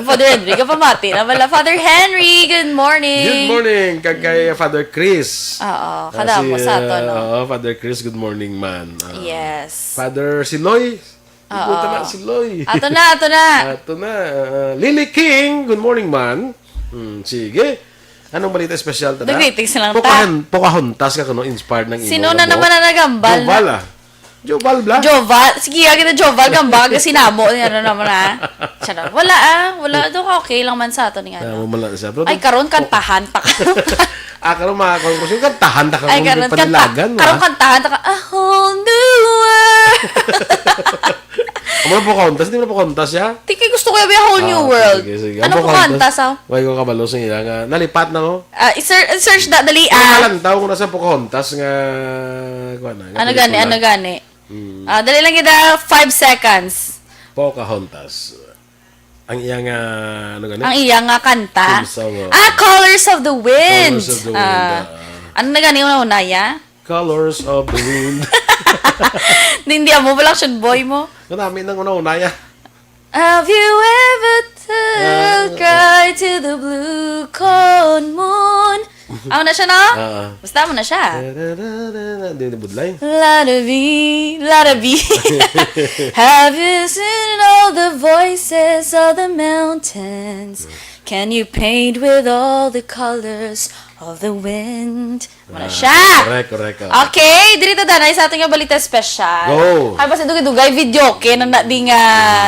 Father Henry. Kapamati na wala. Father Henry, good morning. Good morning. Kay Father Chris. Oo. Kadamo sa ato, no? Father Chris, good morning, man. Yes. Father Siloy. Punta na Siloy. Ato na. Lily King, good morning, man. Sige. Anong balita espesyal tada? The greetings lang ta. Pocahontas ka kuno inspired ng imo. Sino na naman na nagambal? Joval ah. Joval bla? Joval? Sige, kita Joval gambag. Sinamo. Ano naman Charot. Wala. Doon okay lang man sa ato ni ano. Ay, karon kantahan ta ka. Karon mga conclusion kantahan ta ka. Ay, karon kantahan ta ka. A whole new world. Ano po kontas? Hindi mo na po kontas ya? Tiki, gusto ko yung A Whole New World. Sige. Ano po kontas? Why ko kabalo sa ila nga. Nalipat na ko. Search na, dali. Nakalantaw ko na sa po kontas nga. Ano gani? Dali lang kita 5 seconds. Pocahontas. Ang iyang ano gani? Ang iyang kanta. Song, Colors of the Wind. Colors of the Wind. Ano na gani una ya? Colors of the Wind. Hindi mo pala action boy mo. Marami nang una ya. Have you ever told cry to the blue corn moon? Ako na siya, no? Basta mo na siya. Hindi na budlay. La da be. Have you seen all the voices of the mountains? Can you paint with all the colors of the wind? Ano siya? Correct. Okay, dito danay sa ating balita special. Go! Ay, basta dugay video, okay, nang nating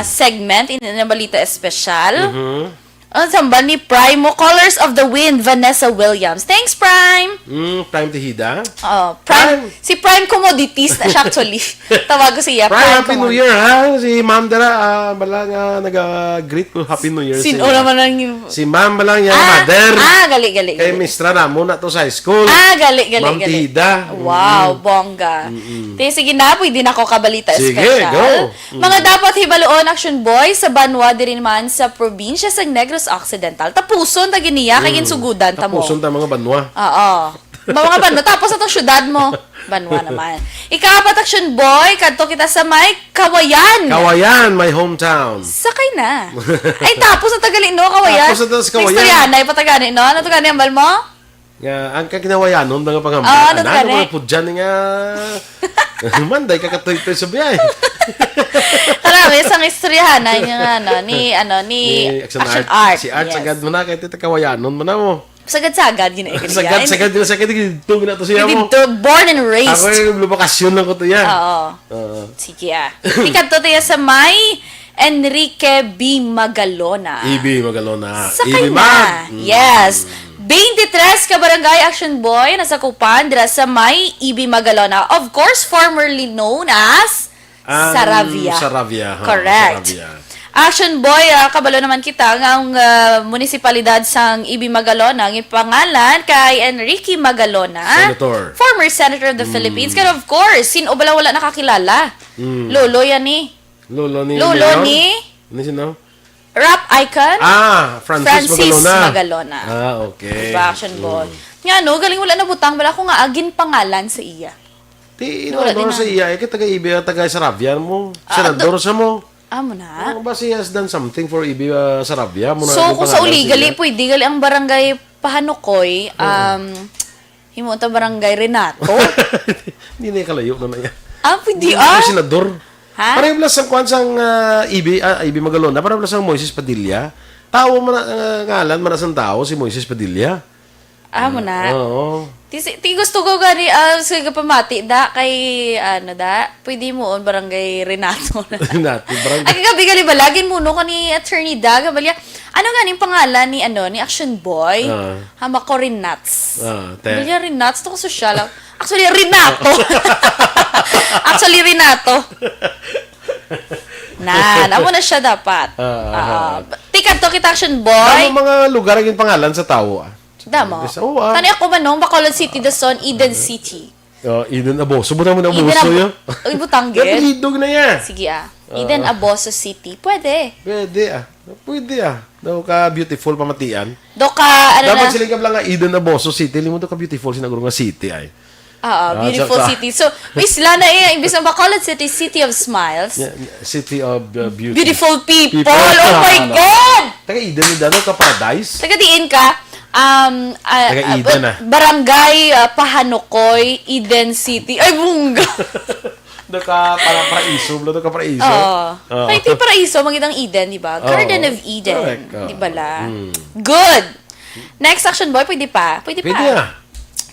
segment, na balita special. Ang sambal ni Prime mo, Colors of the Wind, Vanessa Williams. Thanks, Prime! Prime Tihida? Prime. Si Prime Commodities na siya actually. Tawag ko siya. Prime, Happy New Year, ha? Si Ma'am Dara, bala nga nag-greet ko Happy New Year. Sino naman ang yung... Si Ma'am bala nga mother. Gali. Kay Mistra na muna to sa school. Gali. Ma'am Tihida. Wow, bongga. Sige na, pwede na ako kabalita Sige, special. go. Mga dapat hibaloon action boy sa Banwa din man sa probinsya sa Negros Occidental. Tapuson ta giniya kay insugudan ta mo. Tapuson ta mga Banwa. Oo. Mga Banwa tapos atong syudad mo. Banwa naman. Ika-4 action boy, kadto kita sa may Kawayan. Kawayan, my hometown. Sakay na. Ay tapos na tagali no Kawayan. Tapos na sa Kawayan. Istorya na ipatagani no. Ano to gani ang bal mo? Nga ang kaginawayan nun nga pangamba. Ano to gani? Ano po dyan nga. Manday kakatoy-toy sa biyay. Marami isang istoryahan na ni Action Art. Si Art, sagad mo na, kahit ito kawayanon mo na mo. Sagad yun eh. Sagad din sa kahit dito na to siya mo. Born and raised. Ako yung lubakasyon lang ko to yan. Oo. Sige Ikat to tayo sa may Enrique B. Magalona. EB Magalona. Sakay na. Yes. 23 ka barangay action boy nasa Kupan dira sa may EB Magalona. Of course, formerly known as Saravia. Correct. Saravia. Action boy, kabalo naman kita ng munisipalidad sang EB Magalona. Ang ipangalan kay Enrique Magalona. Senator. Former Senator of the Philippines. Kaya of course, sino ba wala nakakilala? Lolo yan eh. Lolo ni? Ano sino? Rap icon? Francis Magalona. Okay. Diba, action boy. Nga no, galing wala na butang. Wala ko nga agin pangalan sa iya. Inodoro sa iya. Kaya taga-Ibi, taga-Saravia mo. Senador sa mo. Mo na. Ba siya has done something for Ibi Saravia? So, kung sa uli, pwede gali ang barangay Pahanukoy, himunta barangay Renato. Hindi na kalayo na yan. Pwede Senador. Ha? Parang blas ang kwan sang Ibi Magalona, parang blas ang Moises Padilla. Tao man ngalan man ang tao si Moises Padilla. Mo na. Oo. Ti gusto ko gani sa pamati kay pwede mo on barangay Renato. Renato barangay. Ay gabi gali balagin mo no ni attorney Daga balya. Ano ganing pangalan ni Action Boy? Hamako Renats. Balya Renats to ko social. Actually Renato. Amo na siya dapat. Tikat to kita Action Boy. Ano mga lugar ang pangalan sa tao? Damo. Tani ako man nung Bacolod City, Dazon, Eden City. Eden Aboso. Buta mo na Aboso yun. Uy, Butanggit. Napilidog na yan. Sige Eden Aboso City. Pwede. Pwede Daw ka beautiful pamatian. Dapat siling ka lang nga Eden Aboso City. Limuto ka beautiful sinaguro nga city ay. Beautiful city. So, isla na imbis ng Bacolod City, City of Smiles. Yeah, city of beauty. Beautiful people. Oh my God! Taga Eden ni Dano ka paradise. Taga diin ka. Eden Barangay Pahanukoy, Eden City. Ay, bungga! Doon ka paraiso. Doon ka paraiso. Ito yung paraiso, magandang Eden, di ba? Garden of Eden. Correct. Di ba la? Good! Next action boy, pwede pa. Pwede Pwede pa. na.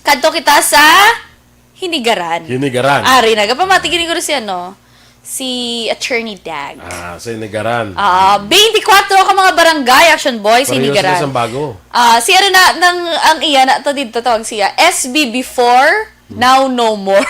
Kadto kita sa Hinigaran. Hinigaran. Ari na. Kapamatigin ko si si Attorney Dag. Sa Hinigaran. 24 ka mga barangay action boy sa Parehas Hinigaran. na isang bago. Si ang iya na to dito tawag siya SB before now no more.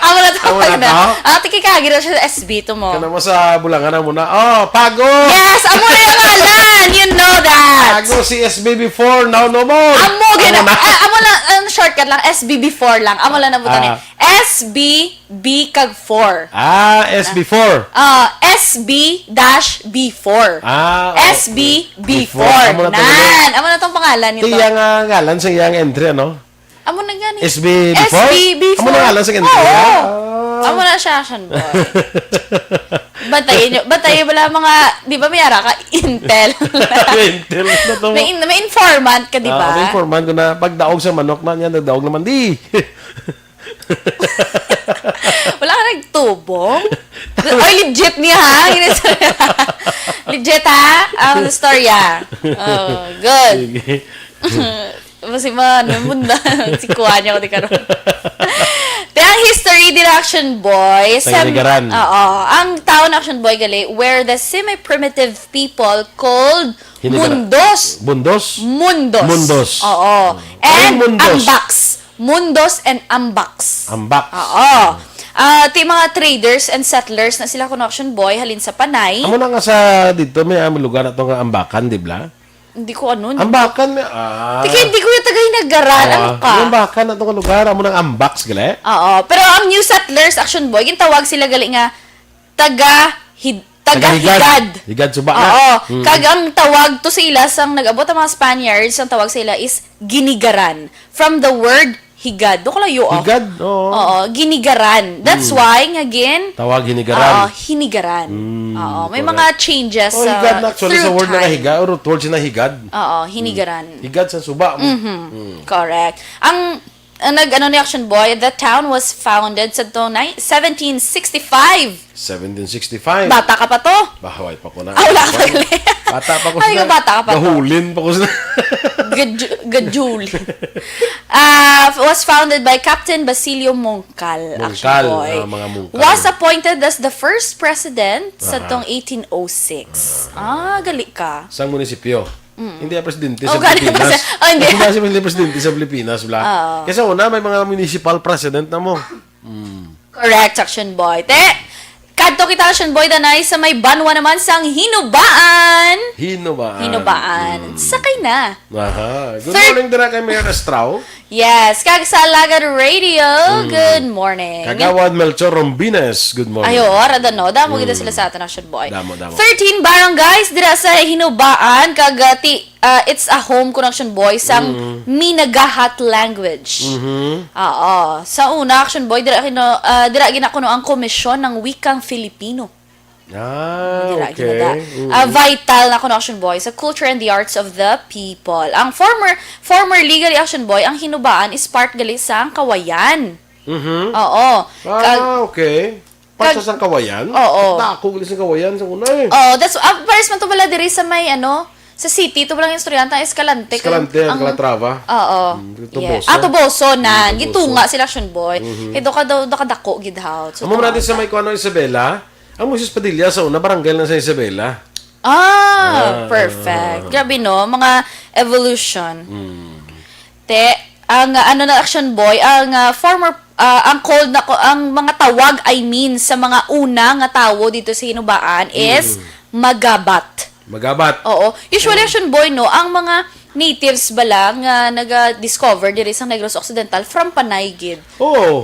Amo na tawag na. Tiki kagi na siya sa SB to mo. Kana mo sa Bulangan mo na. Pago! Yes, amo na yung ngalan. You know that. Pago si SB before, now no more. Amo gina. Amo lang ang shortcut lang SB before lang. Amo lang nabutan ni SB B kag 4. SB4. SB-B4. SB B4. Amo na to. Nan. Amo na tong pangalan nito. Tiya nga ngalan sa iyang entry, ano? Amo na gani. SB4? SB4. Amo na ngalan sa entry. Amo na siya action boy. Batayin bala mga, di ba may ara ka? Intel. Intel na to. May informant ka, di ba? May informant ko na pagdaog sa manok na niya, nagdaog naman di. Wala ka nagtubong? Oy, legit niya ha? Legit ha? Ang storya. Oh, good. Kasi munda. Si kuha niya ko di karoon. Ang history direction boy. Sa Hinigaran. Ang town action boy gali, where the semi-primitive people called Mundos. Bundos? Mundos. Mundos. Oo. Ay, And Mundos. Ambaks. Mundos and Ambaks. Ambaks. Oo. Mga traders and settlers na sila connection boy halin sa Panay. Amo na nga sa dito may lugar na to nga Ambakan, di ba? Hindi ko Ambakan. Hindi ko yung taga Hinagaran. Ano ka? Yung Ambakan na to nga lugar, amo nang Ambaks gali. Oo. Pero ang new settlers action boy, gintawag sila gali nga taga-higad. Higad suba na. Oo. Kag ang tawag to sa ila sang nag-abot ang mga Spaniards, ang tawag sa ila is ginigaran. From the word higad. Doon ko lang Higad? Oo. Ginigaran. That's why, again, Tawag hinigaran. hinigaran. May correct. mga changes higad na actually sa through word na time. higa or towards na higad. Hinigaran. Higad sa suba. Correct. Ang ni action boy, the town was founded sa 1765. 1765. Bata ka pa to? Bahaway pa ko na. Wala ka pa gali. Bata pa ko Ay, bata ka pa to. Gahulin pa ko na. Gajul. Was founded by Captain Basilio Moncal, action boy. Mga Moncal. Was appointed as the first president sa tong 1806. Gali ka. Sang munisipyo. Hindi presidente sa Gali pa Pilipinas. siya. Hindi. Hindi presidente sa Pilipinas. Kasi una, may mga municipal president na mo. Correct, action boy. Kadto kita action boy danay sa may banwa naman sang Hinubaan. Hinubaan. Sakay na. Good morning dira kay Mayor Estrao. Yes, kag sa Alagad Radio. Good morning. Kagawad Melchor Rombines. Good morning. Ayo, rada no. Damo gid sila sa aton action boy. Damo. 13 barangays dira sa Hinubaan kag it's a home connection boy sang Minagahat language. Sa una action boy dira ginakuno ang komisyon ng wikang Filipino. Okay. Vital na connection boy sa culture and the arts of the people. Ang former legal action boy, ang Hinubaan is part gali sa Kawayan. Okay. Part sa Kawayan? Ako gali sa Kawayan sa una eh. That's first man to bala diri sa may sa city to lang yung estudyante Escalante. Ang Calatrava. Yes. Aboso na. Gitunga sila action boy. Ito ka daw dako gid how. Amo natin sa may kuano Isabela. Ang Moses Padilla sa una barangay na sa Isabela. Perfect. Grabe no, mga evolution. Ang na action boy, ang former ang called na ang mga tawag sa mga una nga tawo dito sa Hinubaan is magabat. Oo. Usually action boy no, ang mga natives bala nga naga-discover diri sa Negros Occidental from Panay gid.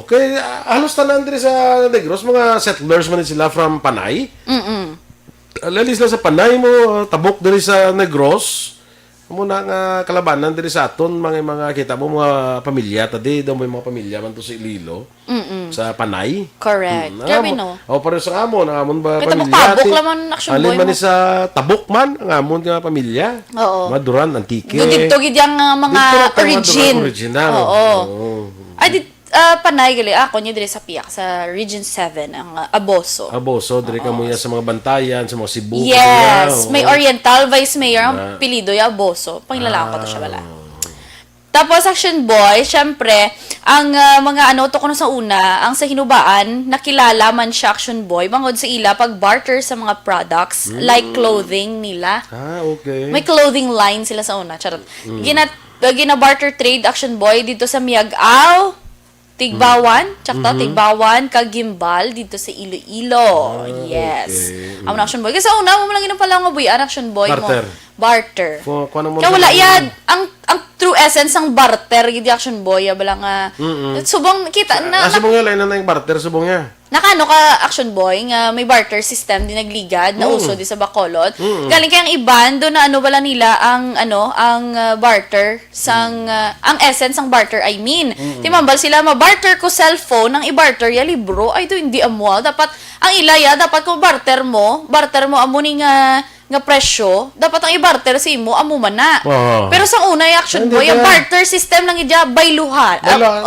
Kay halos tanan diri sa Negros mga settlers man sila from Panay. Lalis na sa Panay mo tabok diri sa Negros. Amo na nga kalabanan diri sa aton mga kita mo mga pamilya tadi daw may mga pamilya man to sa Ililo. Sa Panay. Correct. Grabe no. Pero sa amon ba kita pamilya? Tabok laman action boy man sa tabok man ang amon nga pamilya. Mga Duran, Antique. Dito gid yang mga origin. Original. Ay panay gali ako niya dire sa Piak sa Region 7 ang Aboso. Aboso, dire ka mo yan sa mga bantayan, sa mga Cebu. Yes, may Oriental Vice Mayor ang pilido ya Aboso. Pangilalaan ko to siya wala. Tapos Action Boy, syempre, ang mga to ko sa una, ang sa hinubaan, nakilala man siya Action Boy, mangod sa ila pag barter sa mga products like clothing nila. Okay. May clothing line sila sa una. Charot. Gina-barter trade Action Boy dito sa Miag-Aw, Tigbawan, tsaka Tigbawan, Kagimbal, dito sa Iloilo. Yes. Okay. Ang Action Boy. Kasi sa una, mo lang yun pala nga buyan, Action Boy Barter. mo. Barter. Kung Kaya wala yan. Ang true essence ang barter, gidi Action Boy, bala nga. Subong, kita, subong yung line na yung barter, subong niya. Nakano ka Action Boy nga may barter system din nagligad na uso di sa Bacolod. Galing kayang iban do na bala nila ang barter sang ang essence ang barter I mean. Timambal sila ma-barter ko cellphone ang i-barter ya libro ay do hindi amo dapat ang ilaya dapat kung barter mo amo ni nga presyo, dapat ang i-barter sa imo amo man na. Pero sa una Action Boy, ang barter system lang idya bayluhan.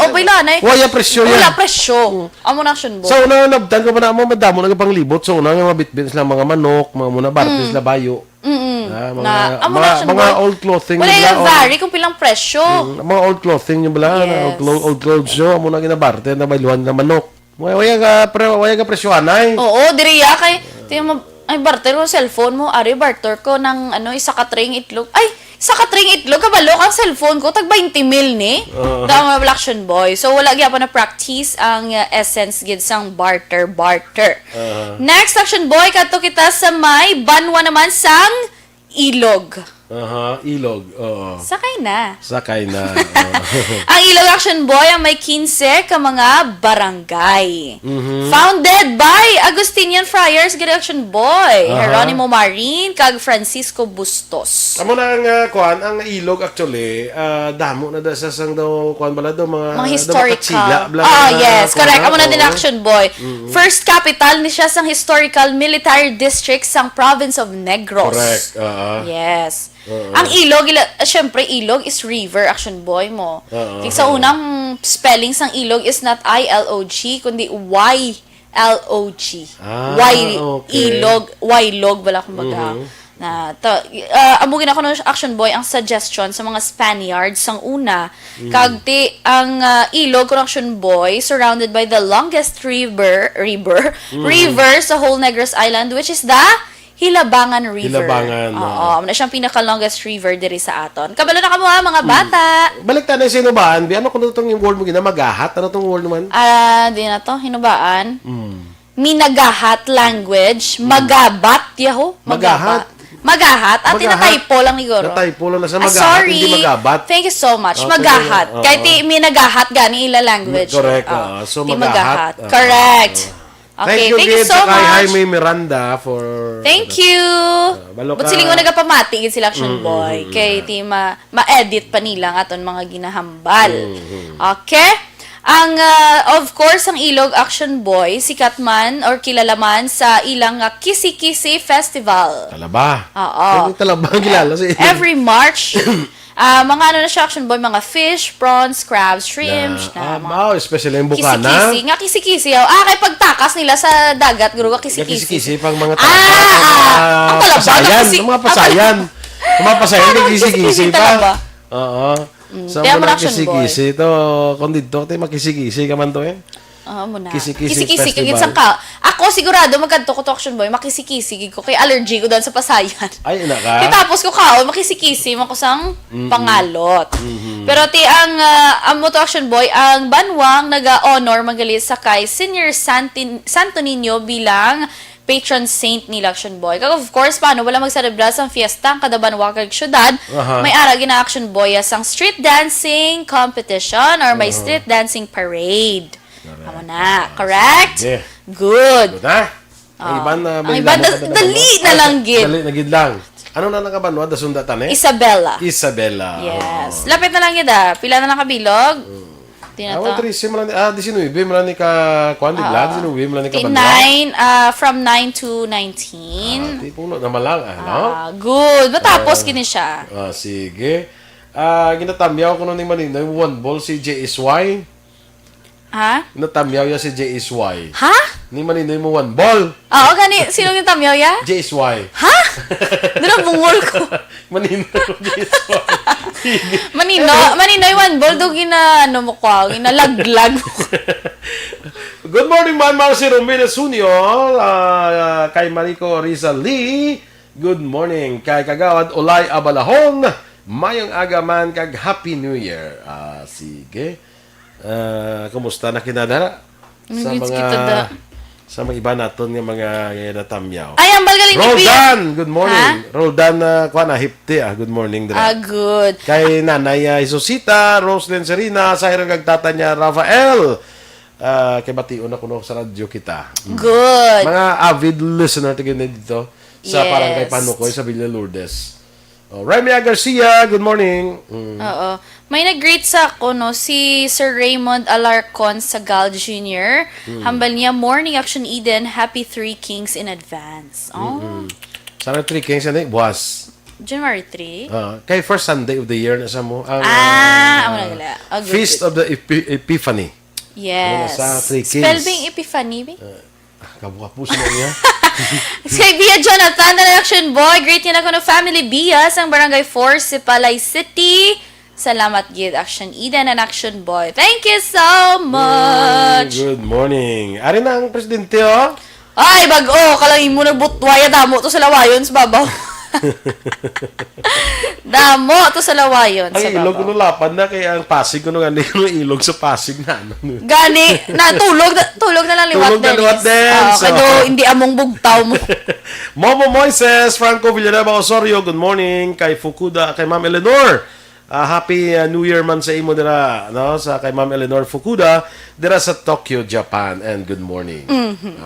Bayluhan ay. Wala presyo yan. Wala presyo. Amo na Action Boy. Sa una nabdan ko pa na mo madamo naganglibot sa una nga mabitbit sila mga manok, mga barter sila bayo. Mga old clothing wala yung vary kung pilang presyo. Mga old clothing yung bala, old clothes nyo, amo na ginabarter na bayluhan na manok. Wala ka presyohan ay. Oo, diriya kay ay barter mo cellphone mo, ari barter ko ng isa ka tring itlog. Ay, isa ka tring itlog kabalo ang cellphone ko tag 20 mil ni. Daw mga Action Boy. So wala gyapon na practice ang essence gid sang barter. Next Action Boy kadto kita sa may banwa naman sang ilog. Ilog. Sakay na. Ang Ilog Action Boy ang may 15 ka mga barangay. Founded by Agustinian Friars gid Action Boy, Geronimo Marin kag Francisco Bustos. Amo na ang ilog actually, damo na sa sang daw kuan bala daw mga historical. Yes, correct. Amo na din Action Boy. First capital ni siya sang historical military district sang province of Negros. Correct. Yes. Ang ilog, syempre ilog is river Action Boy mo. Sa unang spelling sang ilog is not I-L-O-G, kundi Y-L-O-G. Ilog, Y-log, wala kumbaga. Amugin ako ng Action Boy ang suggestion sa mga Spaniards sang una. Kagti ang ilog ko Action Boy surrounded by the longest river sa whole Negros Island, which is the Hilabangan River. Oo, na siyang pinaka-longest river diri sa aton. Kabalo na kamo mga bata. Balik tayo sa hinubaan. Ano kung itong yung word mo magahat? Ano itong word naman? Di na to, hinubaan. Minagahat language. Magabat, yaho. Magahat. Na-typo lang ni Goro. Na-typo lang na sa magahat, sorry. hindi magabat. Thank you so much. Magahat. Kahit minagahat gani ila language. Correct. So magahat. Correct. Okay, thank you so much. Kay Jaime Miranda for... Thank you. But siling mo nagapamati sila Action Boy. Kay ti ma-edit pa nila aton mga ginahambal. Okay? Ang, of course, ang Ilog Action Boy, sikat man or kilala man sa ilang Kisi-Kisi Festival. Talaba. Oo. Talaba ang kilala sa Every March. Mga na siya Action Boy, mga fish, prawns, crabs, shrimps, especially yung bukana. Kisi-kisi. Nga kisi-kisi. Kay pagtakas nila sa dagat, guro ka kisi-kisi. Kisi-kisi, pang mga ang pasayan. Mga pasayan. Mga pasayan, kisi-kisi pa. Oo. Sa mga kisi-kisi, ito, kung dito, tayo makisi-kisi ka man to muna. Kisi-kisi kagit sang ka. Ako sigurado magkanto ko to Action Boy, makisi-kisi ko kay allergy ko doon sa pasayan. Ay, ina ka. Tapos ko makisi-kisi man ko sang pangalot. Pero ti ang amo to Action Boy, ang banwang naga-honor magalit sa kay Senior Santo Niño bilang patron saint ni Action Boy. Kag of course, paano wala magselebra sang fiesta ang kada banwa kag syudad, may ara gina Action Boy sang street dancing competition or may street dancing parade. Tama na. Correct? Yeah. Good. Ang iban dali na lang gid. Dali na gid lang. Ano na nakabanwa da sundatan Isabela. Yes. Lapit na lang gid Pila na lang kabilog? Awan 13 19 malani ka kuan diglan 19 malani ka banwa. From 9 to 19. Puno na malang Good. Matapos kini siya. Sige. Ginatamyaw ko nung manino yung one ball si JSY. Ha? Natamyaw ya si JSY. Ha? Ni maninoy mo one ball. Oo, gani. Sino yung tamyaw ya? JSY. Ha? Doon ang bungol ko. Maninoy mo JSY. Maninoy one ball. Doon mo ko. Ginalaglag mo ko. Good morning, man. Marcy Romenes Jr. Kay Marico Rizal Lee. Good morning. Kay Kagawad Olay Abalahon. Mayong aga man kag Happy New Year. Sige. Kumusta na kinadara? Sa mga iba naton nga mga natamyaw. Ay, ang balgaling Roldan, good morning. Roldan, hipte, good morning. Good. Kay Nanay Isusita, Roslyn Serena, sa hirang kagtata niya, Rafael. Kay bation na kuno sa radyo kita. Good. Mga avid listener tigil na dito sa Yes. parang kay Panukoy sa Villa Lourdes. Remia Garcia, good morning. Oo. May nag-greet sa ako, no, si Sir Raymond Alarcon Sagal Jr. Hambal niya, Morning Action Eden, Happy Three Kings in advance. Oh. Sana 3 Kings yan buwas. January 3? Kay first Sunday of the year na sa mo. Ang, Ako nagala. Feast of the Epiphany. Yes. Sa Three Kings. Spell bing Epiphany, bing? Kabuka-puso na niya. Kay Bia Jonathan, the Action Boy. Great yun ako ng Family Bias, ang Barangay 4, Sipalay City. Salamat, Gid. Action Eden and Action Boy. Thank you so much. Good morning. Ari na ang presidente, oh. Ay, bago. Kalangin mo nagbutwaya. Damo to sa lawayon sa babaw. Damo to sa lawayon sa Ang ilog babaw. ko lapad na kaya ang Pasig ko nung ilog sa Pasig na. Gani, tulog na lang liwat Tulog na liwat din. Kado, hindi among bugtaw mo. Momo Moises, Franco Villanueva Osorio, good morning. Kay Fukuda, kay Ma'am Eleanor. Happy New Year man sa imo dira, no? Sa kay Ma'am Eleanor Fukuda dira sa Tokyo, Japan, and good morning.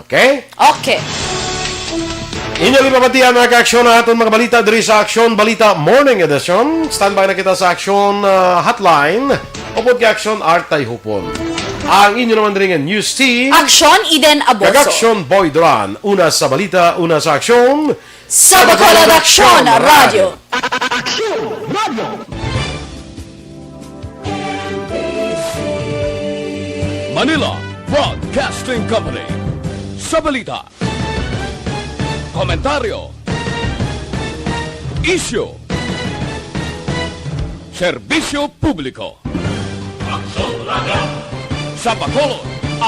Okay? Okay. Inyo ipapatihan mga ka-aksyon na aton mga balita diri sa Aksyon Balita Morning Edition. Standby na kita sa Aksyon Hotline. Upod ka-aksyon Artay Hupon. Ang inyo naman rin news team. Aksyon Eden Aboso. Kag-aksyon Boy Duran. Una sa balita, una sa aksyon. Sa Bacolod Aksyon Radio. Manila Broadcasting Company. Sa balita, komentaryo, issue, serbisyo publiko. Sa Bacolod,